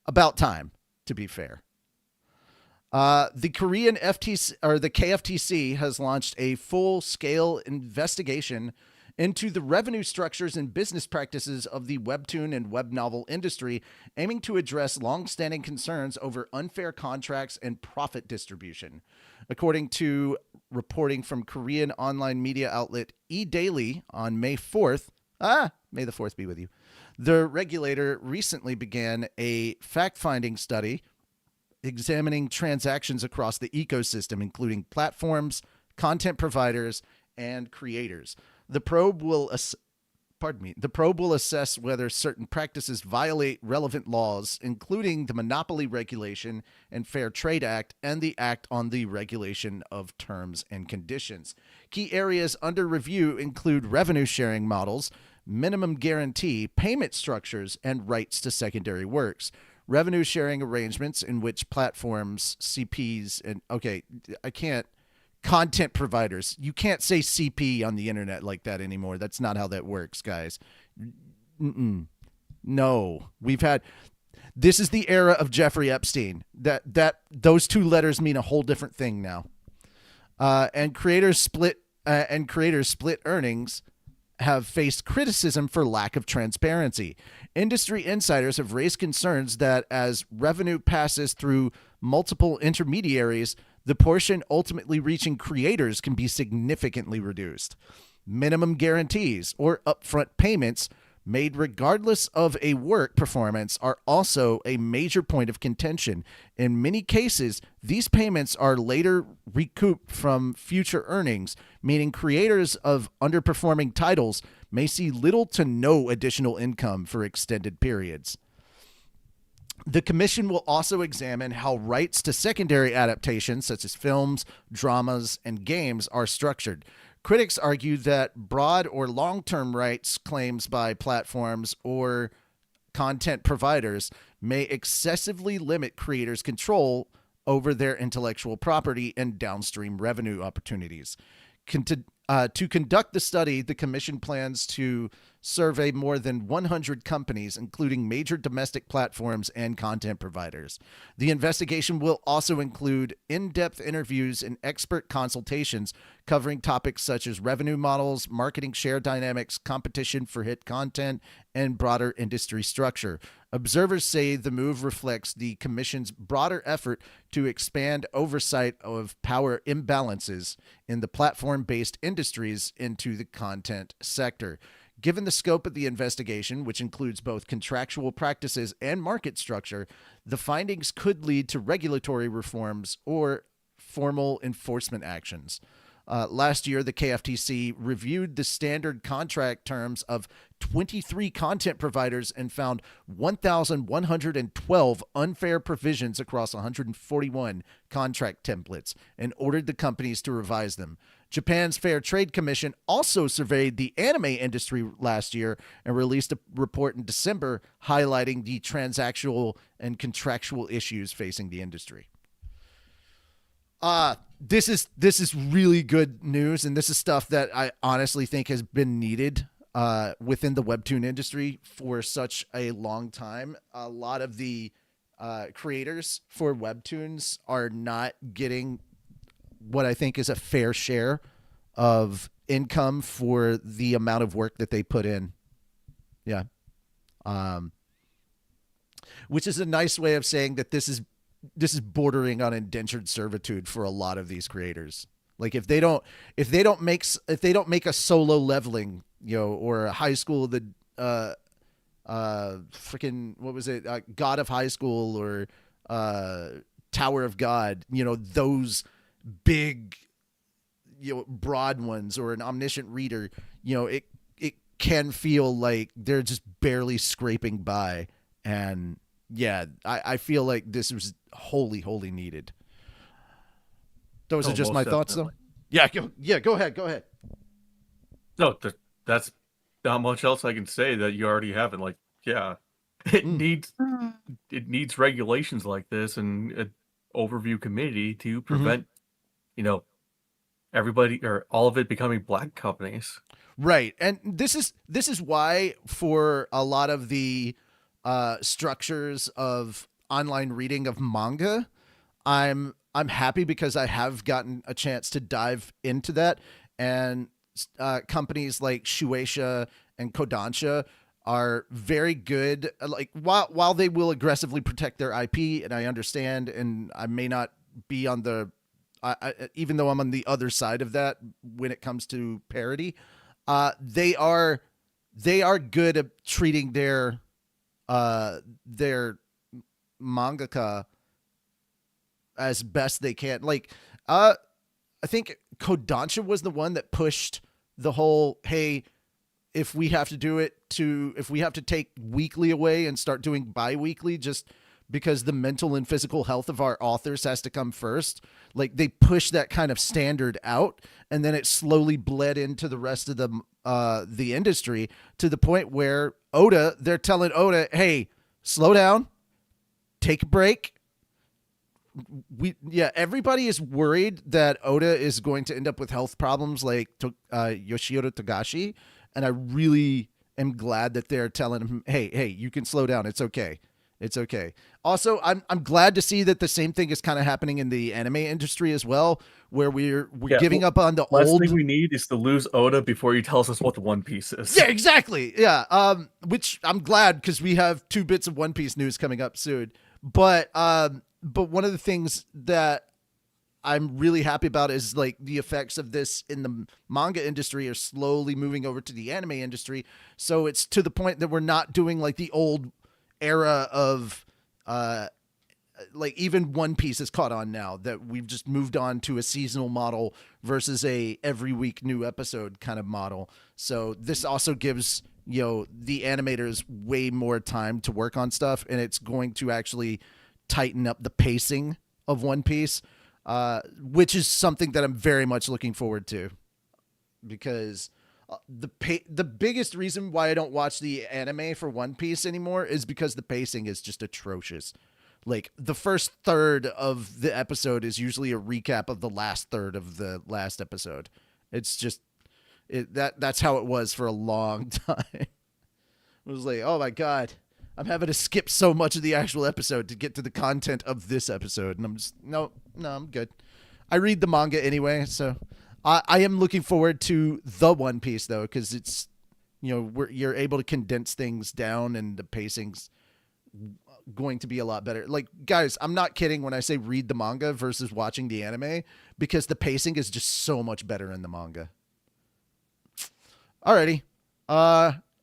about time, to be fair. The Korean FTC, or the KFTC, has launched a full-scale investigation into the revenue structures and business practices of the webtoon and web novel industry, aiming to address long-standing concerns over unfair contracts and profit distribution. According to reporting from Korean online media outlet eDaily on May 4th, may the 4th be with you, the regulator recently began a fact-finding study examining transactions across the ecosystem, including platforms, content providers, and creators. The probe will The probe will assess whether certain practices violate relevant laws, including the Monopoly Regulation and Fair Trade Act and the Act on the Regulation of Terms and Conditions. Key areas under review include revenue sharing models, minimum guarantee, payment structures, and rights to secondary works. Revenue sharing arrangements in which platforms, CPs, and content providers. You can't say CP on the internet like that anymore. That's not how that works, guys. No, this is the era of Jeffrey Epstein. Those two letters mean a whole different thing now. And creators split earnings have faced criticism for lack of transparency. Industry insiders have raised concerns that as revenue passes through multiple intermediaries, the portion ultimately reaching creators can be significantly reduced. Minimum guarantees or upfront payments made regardless of a work performance are also a major point of contention. In many cases, these payments are later recouped from future earnings, meaning creators of underperforming titles may see little to no additional income for extended periods. The commission will also examine how rights to secondary adaptations, such as films, dramas, and games, are structured. Critics argue that broad or long-term rights claims by platforms or content providers may excessively limit creators' control over their intellectual property and downstream revenue opportunities. To conduct the study, the commission plans to survey more than 100 companies, including major domestic platforms and content providers. The investigation will also include in-depth interviews and expert consultations covering topics such as revenue models, marketing share dynamics, competition for hit content, and broader industry structure. Observers say the move reflects the commission's broader effort to expand oversight of power imbalances in the platform-based industries into the content sector. Given the scope of the investigation, which includes both contractual practices and market structure, the findings could lead to regulatory reforms or formal enforcement actions. Last year, the KFTC reviewed the standard contract terms of 23 content providers and found 1,112 unfair provisions across 141 contract templates and ordered the companies to revise them. Japan's Fair Trade Commission also surveyed the anime industry last year and released a report in December highlighting the transactional and contractual issues facing the industry. This is really good news, and this is stuff that I honestly think has been needed within the webtoon industry for such a long time. A lot of the creators for webtoons are not getting what I think is a fair share of income for the amount of work that they put in. Yeah. Which is a nice way of saying that this is bordering on indentured servitude for a lot of these creators. Like if they don't make a Solo Leveling, or a High School, freaking, what was it? God of High School or Tower of God, those big, broad ones, or an Omniscient Reader, it can feel like they're just barely scraping by. And yeah, I feel like this was wholly needed. Those are just my thoughts, though. Yeah, go ahead. No, that's not much else I can say that you already haven't. Like, yeah, it needs regulations like this and an overview committee to prevent, everybody or all of it becoming black companies. Right, and this is why for a lot of the structures of online reading of manga, I'm happy because I have gotten a chance to dive into that, and companies like Shueisha and Kodansha are very good. Like while they will aggressively protect their IP, and I understand, and I may not be on the even though I'm on the other side of that when it comes to parody, they are good at treating their mangaka as best they can. Like, I think Kodansha was the one that pushed the whole, hey, if we have to take weekly away and start doing bi-weekly just because the mental and physical health of our authors has to come first. Like they push that kind of standard out, and then it slowly bled into the rest of the industry to the point where they're telling Oda, hey, slow down, take a break. Everybody is worried that Oda is going to end up with health problems like Yoshihiro Togashi, and I really am glad that they're telling him, hey, you can slow down. It's okay. It's okay. Also, I'm glad to see that the same thing is kind of happening in the anime industry as well, where we're giving up on the last old. Thing we need is to lose Oda before he tells us what the One Piece is. Yeah, exactly. Yeah. Which I'm glad, because we have 2 bits of One Piece news coming up soon. But one of the things that I'm really happy about is like the effects of this in the manga industry are slowly moving over to the anime industry. So it's to the point that we're not doing like the old era of like even One Piece is caught on now, that we've just moved on to a seasonal model versus a every week new episode kind of model. So this also gives, the animators way more time to work on stuff, and it's going to actually tighten up the pacing of One Piece, which is something that I'm very much looking forward to, because the biggest reason why I don't watch the anime for One Piece anymore is because the pacing is just atrocious. Like the first third of the episode is usually a recap of the last third of the last episode. It's just that's how it was for a long time. It was like, oh my God, I'm having to skip so much of the actual episode to get to the content of this episode. And I'm just, no, I'm good. I read the manga anyway, so I am looking forward to the One Piece though, because it's, you're able to condense things down, and the pacing's going to be a lot better. Like, guys, I'm not kidding when I say read the manga versus watching the anime, because the pacing is just so much better in the manga. Alrighty.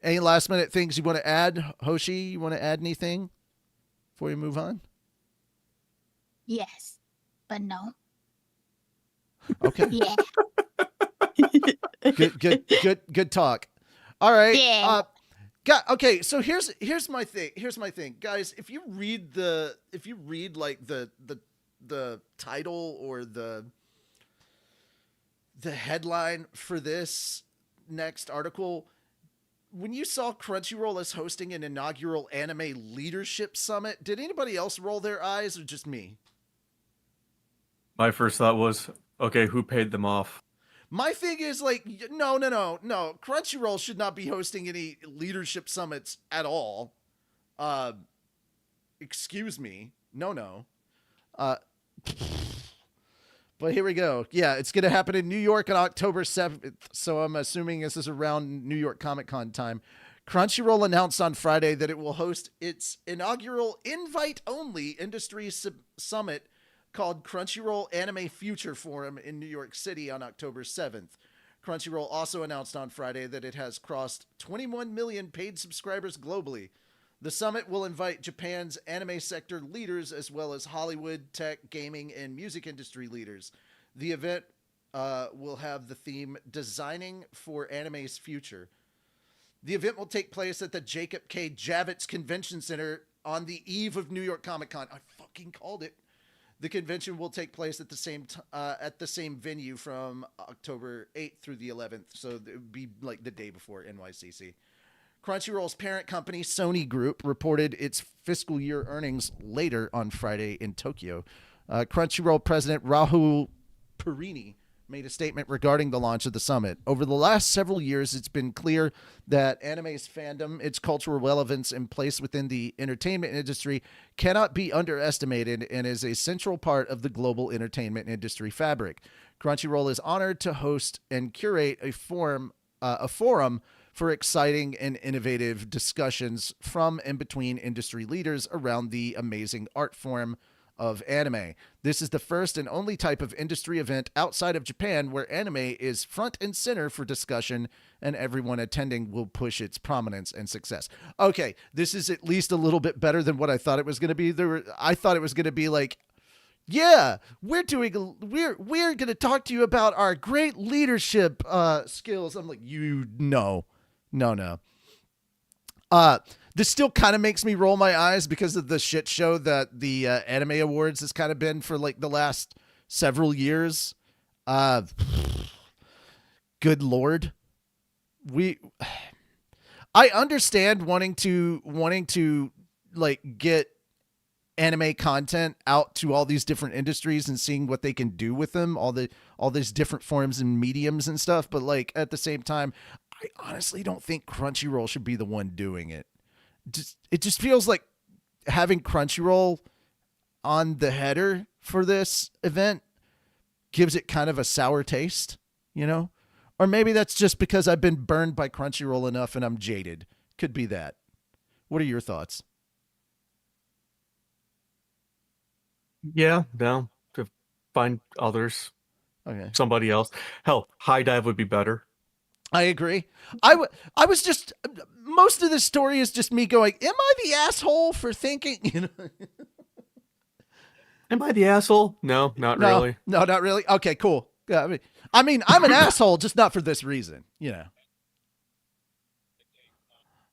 Any last minute things you want to add? Hoshi, you want to add anything before we move on? Yes, but no. Okay. Yeah. Good talk. All right. Yeah. Okay, so here's my thing, guys. If you read like the title or the headline for this next article, when you saw Crunchyroll is hosting an inaugural anime leadership summit, did anybody else roll their eyes, or just me? My first thought was, okay, who paid them off? My thing is like, no. Crunchyroll should not be hosting any leadership summits at all. Excuse me. No. But here we go. Yeah, it's going to happen in New York on October 7th. So I'm assuming this is around New York Comic Con time. Crunchyroll announced on Friday that it will host its inaugural invite-only industry summit called Crunchyroll Anime Future Forum in New York City on October 7th. Crunchyroll also announced on Friday that it has crossed 21 million paid subscribers globally. The summit will invite Japan's anime sector leaders as well as Hollywood, tech, gaming, and music industry leaders. The event will have the theme Designing for Anime's Future. The event will take place at the Jacob K. Javits Convention Center on the eve of New York Comic Con. I fucking called it. The convention will take place at the same venue from October 8th through the 11th, so it would be like the day before NYCC. Crunchyroll's parent company, Sony Group, reported its fiscal year earnings later on Friday in Tokyo. Crunchyroll president Rahul Purini made a statement regarding the launch of the summit. Over the last several years, it's been clear that anime's fandom, its cultural relevance, and place within the entertainment industry cannot be underestimated and is a central part of the global entertainment industry fabric. Crunchyroll is honored to host and curate a forum for exciting and innovative discussions from and between industry leaders around the amazing art form of anime. This is the first and only type of industry event outside of Japan where anime is front and center for discussion, and everyone attending will push its prominence and success. Okay, this is at least a little bit better than what I thought it was going to be. I thought it was going to be like, yeah, we're going to talk to you about our great leadership skills. I'm like, No. This still kind of makes me roll my eyes because of the shit show that the Anime Awards has kind of been for like the last several years. Good Lord. I understand wanting to like get anime content out to all these different industries and seeing what they can do with them, all these different forms and mediums and stuff, but like at the same time, I honestly don't think Crunchyroll should be the one doing it. It just feels like having Crunchyroll on the header for this event gives it kind of a sour taste, you know? Or maybe that's just because I've been burned by Crunchyroll enough and I'm jaded. Could be that. What are your thoughts? Yeah, no. To find others. Okay. Somebody else. Hell, High Dive would be better. I agree. I was just, most of the story is just me going, am I the asshole for thinking, you know? Am I the asshole? No, not really. No, not really. Okay, cool. Yeah, I mean, I'm an asshole, just not for this reason, you know.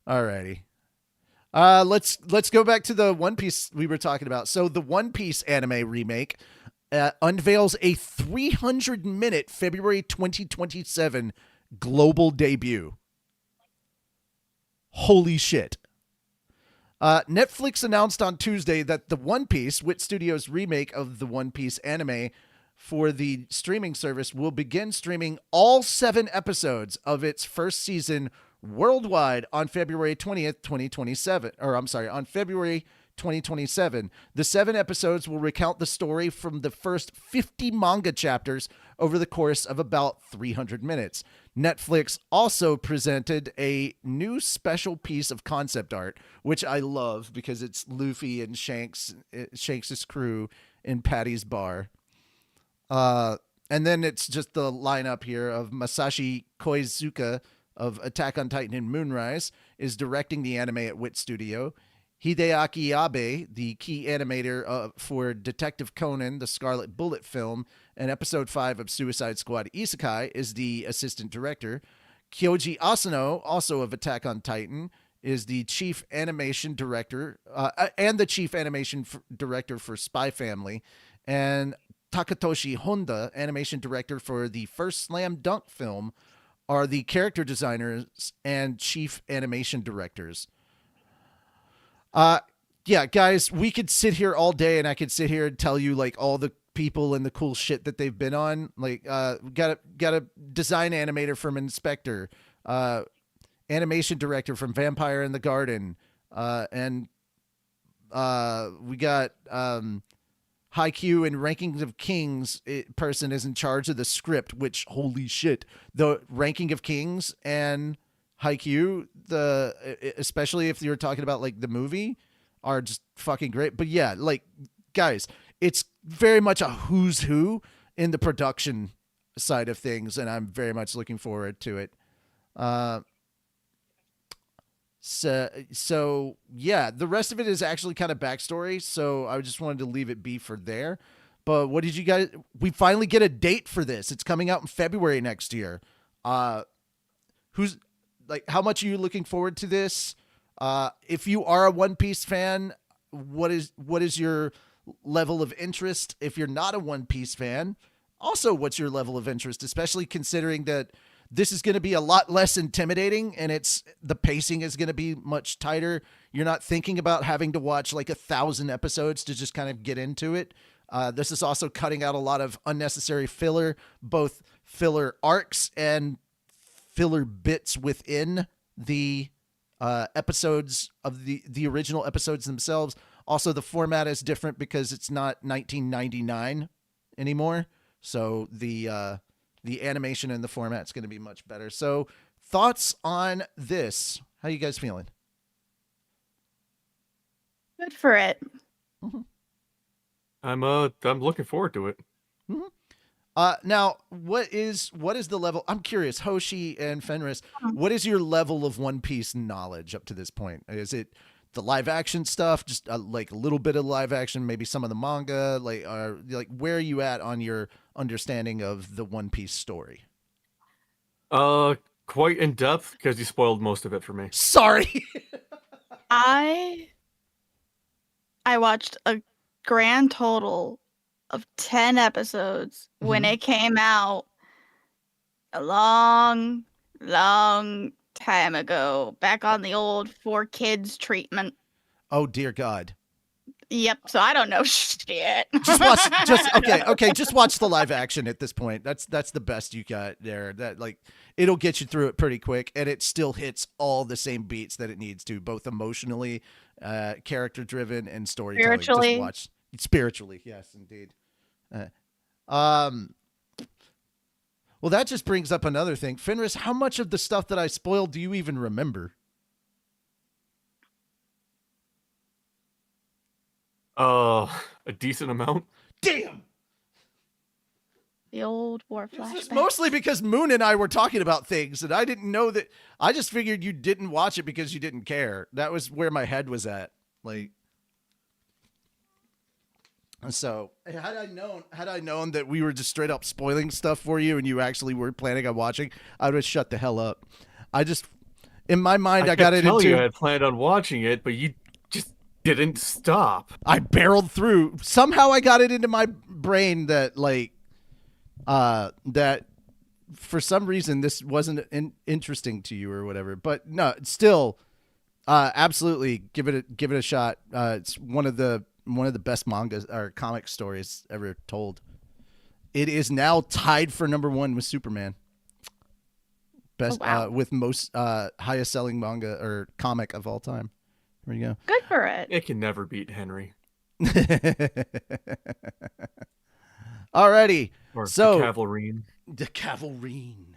Alrighty. Let's go back to the One Piece we were talking about. So the One Piece anime remake unveils a 300-minute February 2027 global debut. Holy shit. Netflix announced on Tuesday that the One Piece, Wit Studios' remake of the One Piece anime for the streaming service, will begin streaming all 7 episodes of its first season worldwide on February 20th, 2027. Or I'm sorry, on February 2027. The 7 episodes will recount the story from the first 50 manga chapters over the course of about 300 minutes. Netflix also presented a new special piece of concept art, which I love because it's Luffy and Shanks' crew in Patty's bar. And then it's just the lineup here of Masashi Koizuka of Attack on Titan and Moonrise is directing the anime at Wit Studio. Hideaki Abe, the key animator for Detective Conan, the Scarlet Bullet film, and Episode 5 of Suicide Squad Isekai, is the assistant director. Kyoji Asano, also of Attack on Titan, is the chief animation director and the chief animation director for Spy Family. And Takatoshi Honda, animation director for the first Slam Dunk film, are the character designers and chief animation directors. Yeah, guys, we could sit here all day and I could sit here and tell you like all the people and the cool shit that they've been on. Like, got a design animator from Inspector, animation director from Vampire in the Garden, and we got Haikyuu and Rankings of Kings person is in charge of the script, which, holy shit, the Ranking of Kings and Haikyuu, especially if you're talking about like the movie, are just fucking great. But yeah, like, guys, it's very much a who's who in the production side of things, and I'm very much looking forward to it. So yeah, the rest of it is actually kind of backstory, so I just wanted to leave it be for there. But what did you guys, we finally get a date for this. It's coming out in February next year. Who's like, how much are you looking forward to this? If you are a One Piece fan, what is your level of interest? If you're not a One Piece fan, also what's your level of interest, especially considering that this is going to be a lot less intimidating and the pacing is going to be much tighter. You're not thinking about having to watch like 1,000 episodes to just kind of get into it. This is also cutting out a lot of unnecessary filler, both filler arcs and filler bits within the episodes of the original episodes themselves. Also, the format is different because it's not 1999 anymore. So the animation and the format's going to be much better. So thoughts on this? How you guys feeling? Good for it. Mm-hmm. I'm looking forward to it. Mm-hmm. Now, what is the level? I'm curious, Hoshi and Fenris, what is your level of One Piece knowledge up to this point? Is it the live action stuff, just like a little bit of live action, maybe some of the manga? Like where are you at on your understanding of the One Piece story? quite in depth because you spoiled most of it for me. Sorry. I watched a grand total of 10 episodes when it came out a long time ago, back on the old 4Kids treatment. Oh dear God. Yep, so I don't know shit. Just watch the live action at this point. That's the best you got there. That like it'll get you through it pretty quick, and it still hits all the same beats that it needs to, both emotionally, character driven, and storytelling. Spiritually. Just watch spiritually, yes, indeed. Well, that just brings up another thing. Fenris, how much of the stuff that I spoiled do you even remember? A decent amount. Damn! The old war This is flashback. mostly because Moon and I were talking about things, and I didn't know that. I just figured you didn't watch it because you didn't care. That was where my head was at. Like, so had I known that we were just straight up spoiling stuff for you, and you actually were planning on watching, I would have shut the hell up. I just, in my mind, I got it into. You I had planned on watching it, but you just didn't stop. I barreled through. Somehow I got it into my brain that like, that for some reason this wasn't interesting to you or whatever. But no, still, absolutely give it a shot. It's one of the best manga or comic stories ever told. It is now tied for #1 with Superman. Best, with most highest selling manga or comic of all time. There you go. Good for it. It can never beat Henry. Alrighty. Or so the Cavalrine. The Cavalrine.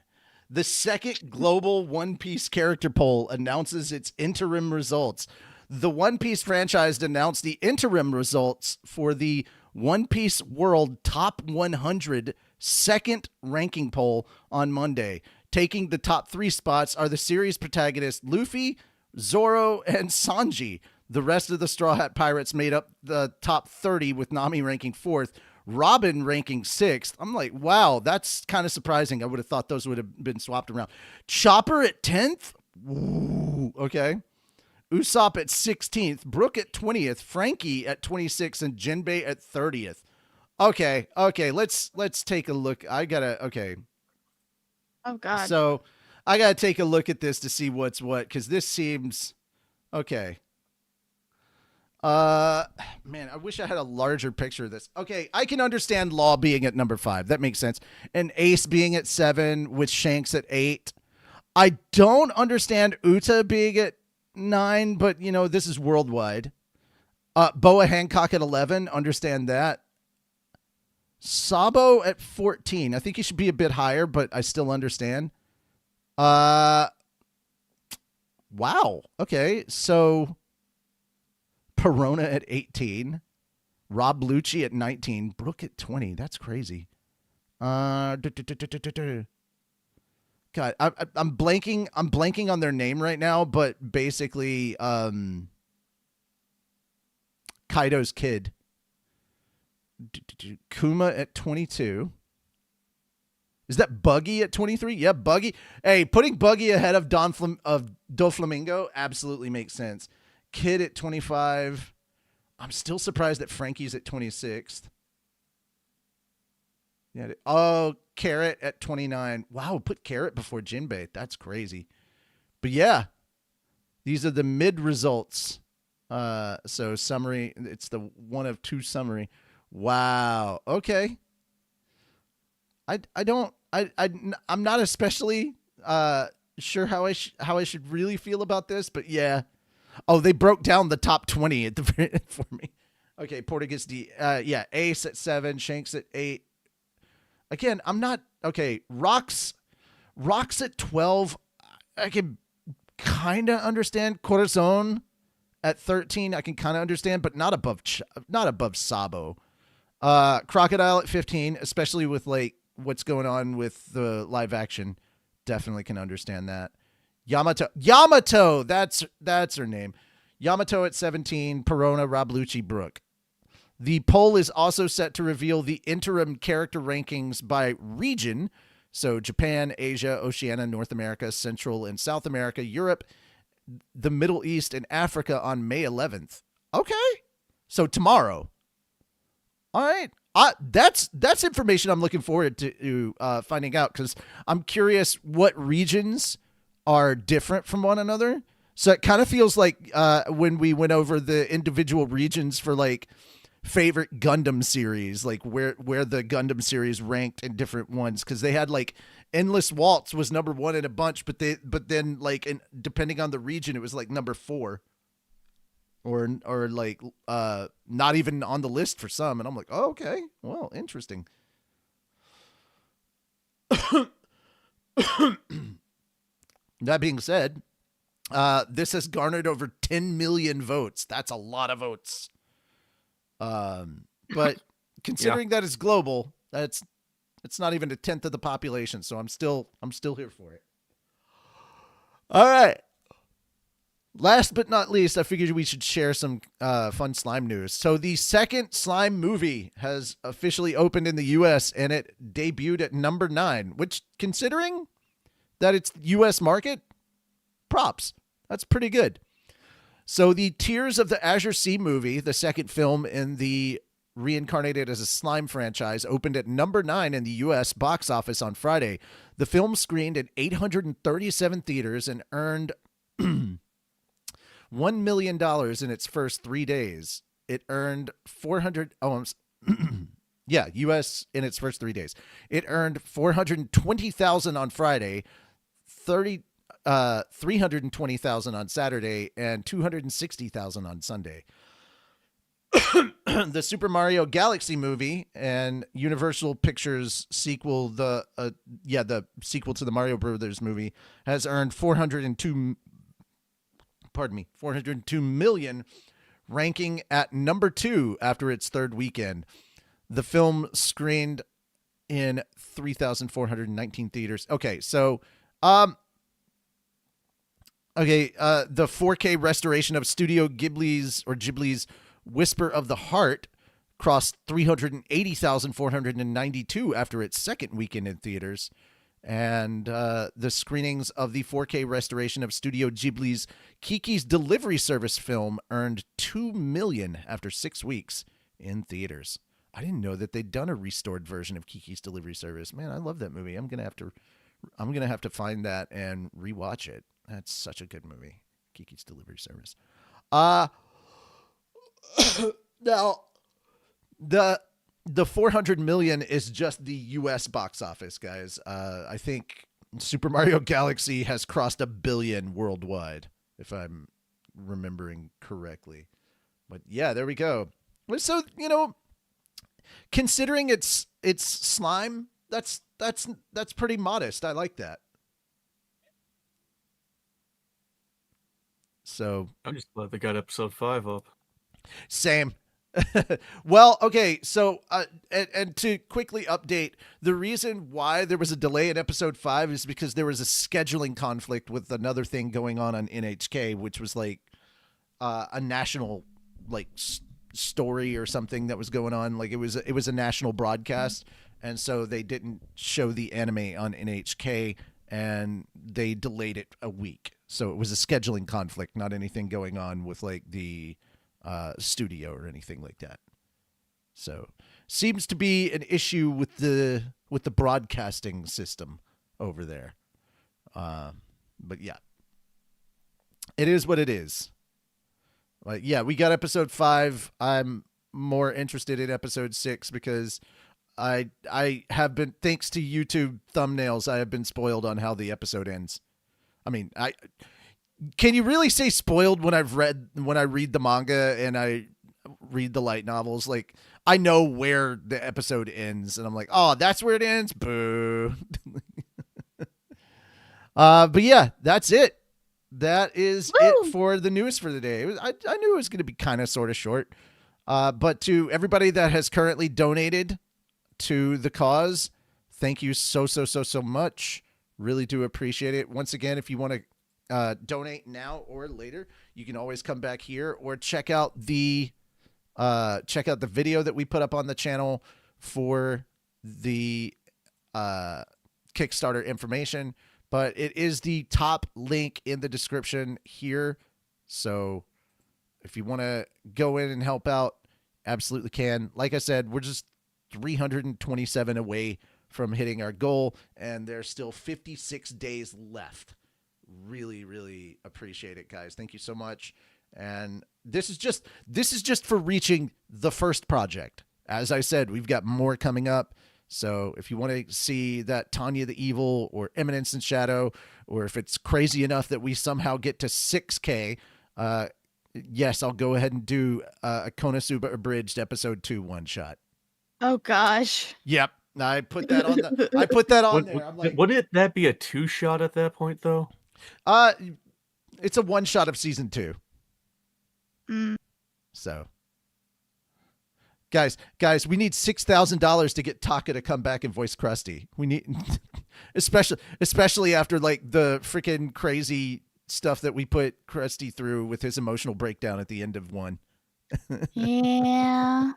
The second global One Piece character poll announces its interim results. The One Piece franchise announced the interim results for the One Piece World Top 100 second ranking poll on Monday. Taking the top 3 spots are the series protagonists Luffy, Zoro, and Sanji. The rest of the Straw Hat Pirates made up the top 30, with Nami ranking 4th, Robin ranking 6th. I'm like, wow, that's kind of surprising. I would have thought those would have been swapped around. Chopper at 10th? Ooh, okay. Usopp at 16th, Brook at 20th, Frankie at 26th, and Jinbei at 30th. Okay, let's take a look. Okay. Oh, God. So I got to take a look at this to see what's what, because this seems okay. Man, I wish I had a larger picture of this. Okay, I can understand Law being at number 5. That makes sense. And Ace being at 7, with Shanks at 8. I don't understand Uta being at 9, but you know, this is worldwide. Boa Hancock at 11. Understand that. Sabo at 14. I think he should be a bit higher, but I still understand. Wow. Okay. So Perona at 18. Rob Lucci at 19. Brooke at 20. That's crazy. God, I'm blanking on their name right now, but basically, Kaido's kid. Kuma at 22. Is that Buggy at 23? Yeah, Buggy. Hey, putting Buggy ahead of Doflamingo absolutely makes sense. Kid at 25. I'm still surprised that Frankie's at 26th. Yeah. Oh, Carrot at 29. Wow, put Carrot before Jinbei. That's crazy. But yeah, these are the mid results. So summary. It's the 1 of 2 summary. Wow. Okay. I'm not especially sure how I should really feel about this, but yeah. Oh, they broke down the top 20 at the for me. Okay, Portuguese D. Yeah, Ace at 7, Shanks at 8. Again, I'm not okay. Rocks at 12. I can kind of understand. Corazon at 13. I can kind of understand, but not above Sabo. Crocodile at 15, especially with like what's going on with the live action. Definitely can understand that. Yamato, that's her name. Yamato at 17, Perona, Rob Lucci, Brooke. The poll is also set to reveal the interim character rankings by region. So Japan, Asia, Oceania, North America, Central and South America, Europe, the Middle East, and Africa on May 11th. Okay. So tomorrow. All right. That's information I'm looking forward to finding out, because I'm curious what regions are different from one another. So it kind of feels like when we went over the individual regions for like favorite Gundam series, like where the Gundam series ranked in different ones, because they had like Endless Waltz was number 1 in a bunch, but then like depending on the region, it was like number 4. Or like not even on the list for some, and I'm like, oh, okay, well, interesting. That being said, this has garnered over 10 million votes. That's a lot of votes. But considering that it's global, it's not even a tenth of the population, so I'm still here for it. All right. Last but not least, I figured we should share some fun slime news. So the second slime movie has officially opened in the U.S., and it debuted at number 9, which, considering that it's U.S. market, props. That's pretty good. So the Tears of the Azure Sea movie, the second film in the reincarnated as a slime franchise, opened at number 9 in the U.S. box office on Friday. The film screened in 837 theaters and earned $1 million in its first 3 days. It earned U.S. in its first 3 days. It earned $420,000 on Friday, $320,000 on Saturday, and $260,000 on Sunday. The Super Mario Galaxy movie and Universal Pictures sequel, the sequel to the Mario Brothers movie, has earned 402 million, ranking at number 2 after its third weekend. The film screened in 3,419 theaters. Okay, so the 4K restoration of Studio Ghibli's Whisper of the Heart crossed 380,492 after its second weekend in theaters. And the screenings of the 4K restoration of Studio Ghibli's Kiki's Delivery Service film earned 2 million after 6 weeks in theaters. I didn't know that they'd done a restored version of Kiki's Delivery Service. Man, I love that movie. I'm gonna have to find that and rewatch it. That's such a good movie, Kiki's Delivery Service. Now, the 400 million is just the U.S. box office, guys. I think Super Mario Galaxy has crossed 1 billion worldwide, if I'm remembering correctly. But yeah, there we go. So, considering it's slime, that's pretty modest. I like that. So I'm just glad they got episode 5 up. Same. Well, okay, so and to quickly update, the reason why there was a delay in episode 5 is because there was a scheduling conflict with another thing going on NHK, which was like a national story or something that was going on. Like it was a national broadcast, and so they didn't show the anime on NHK, and they delayed it a week. So it was a scheduling conflict, not anything going on with like the studio or anything like that. So seems to be an issue with the broadcasting system over there. But yeah, it is what it is. Like, yeah, we got episode 5. I'm more interested in episode 6 because I have been, thanks to YouTube thumbnails, I have been spoiled on how the episode ends. I mean, can you really say spoiled when I read the manga and I read the light novels? Like, I know where the episode ends, and I'm like, oh, that's where it ends? Boo. But yeah, that's it. That is it for the news for the day. I knew it was going to be kind of sort of short. But to everybody that has currently donated to the cause, thank you so much. Really do appreciate it. Once again, if you want to donate now or later, you can always come back here or check out the video that we put up on the channel for the Kickstarter information, but it is the top link in the description here. So if you want to go in and help out, absolutely can. Like I said, we're just 327 away from hitting our goal, and there's still 56 days left. Really, really appreciate it, guys. Thank you so much. And this is just for reaching the first project. As I said, we've got more coming up. So if you want to see that Tanya the Evil or Eminence in Shadow, or if it's crazy enough that we somehow get to 6K, yes, I'll go ahead and do a Konosuba Abridged episode 2 one shot. Oh gosh. Yep. I put that on there. I'm like, wouldn't that be a 2-shot at that point though? It's a one shot of season 2. So guys, we need $6,000 to get Taka to come back and voice Krusty. We need, especially after like the freaking crazy stuff that we put Krusty through with his emotional breakdown at the end of 1. Yeah.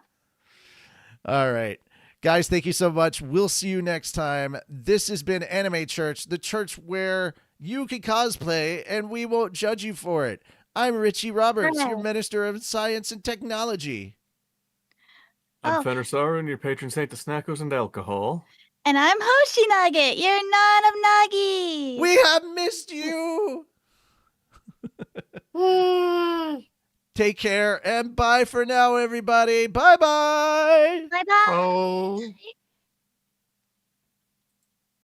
All right, guys, thank you so much. We'll see you next time. This has been Anime Church, the church where you can cosplay and we won't judge you for it. I'm Richie Roberts, your Minister of Science and Technology. I'm Fenner Sauron, your patron saint of snackos and alcohol. And I'm Hoshi Nugget, your nun of Nuggies. We have missed you. Take care and bye for now, everybody. Bye-bye. Bye-bye. Oh.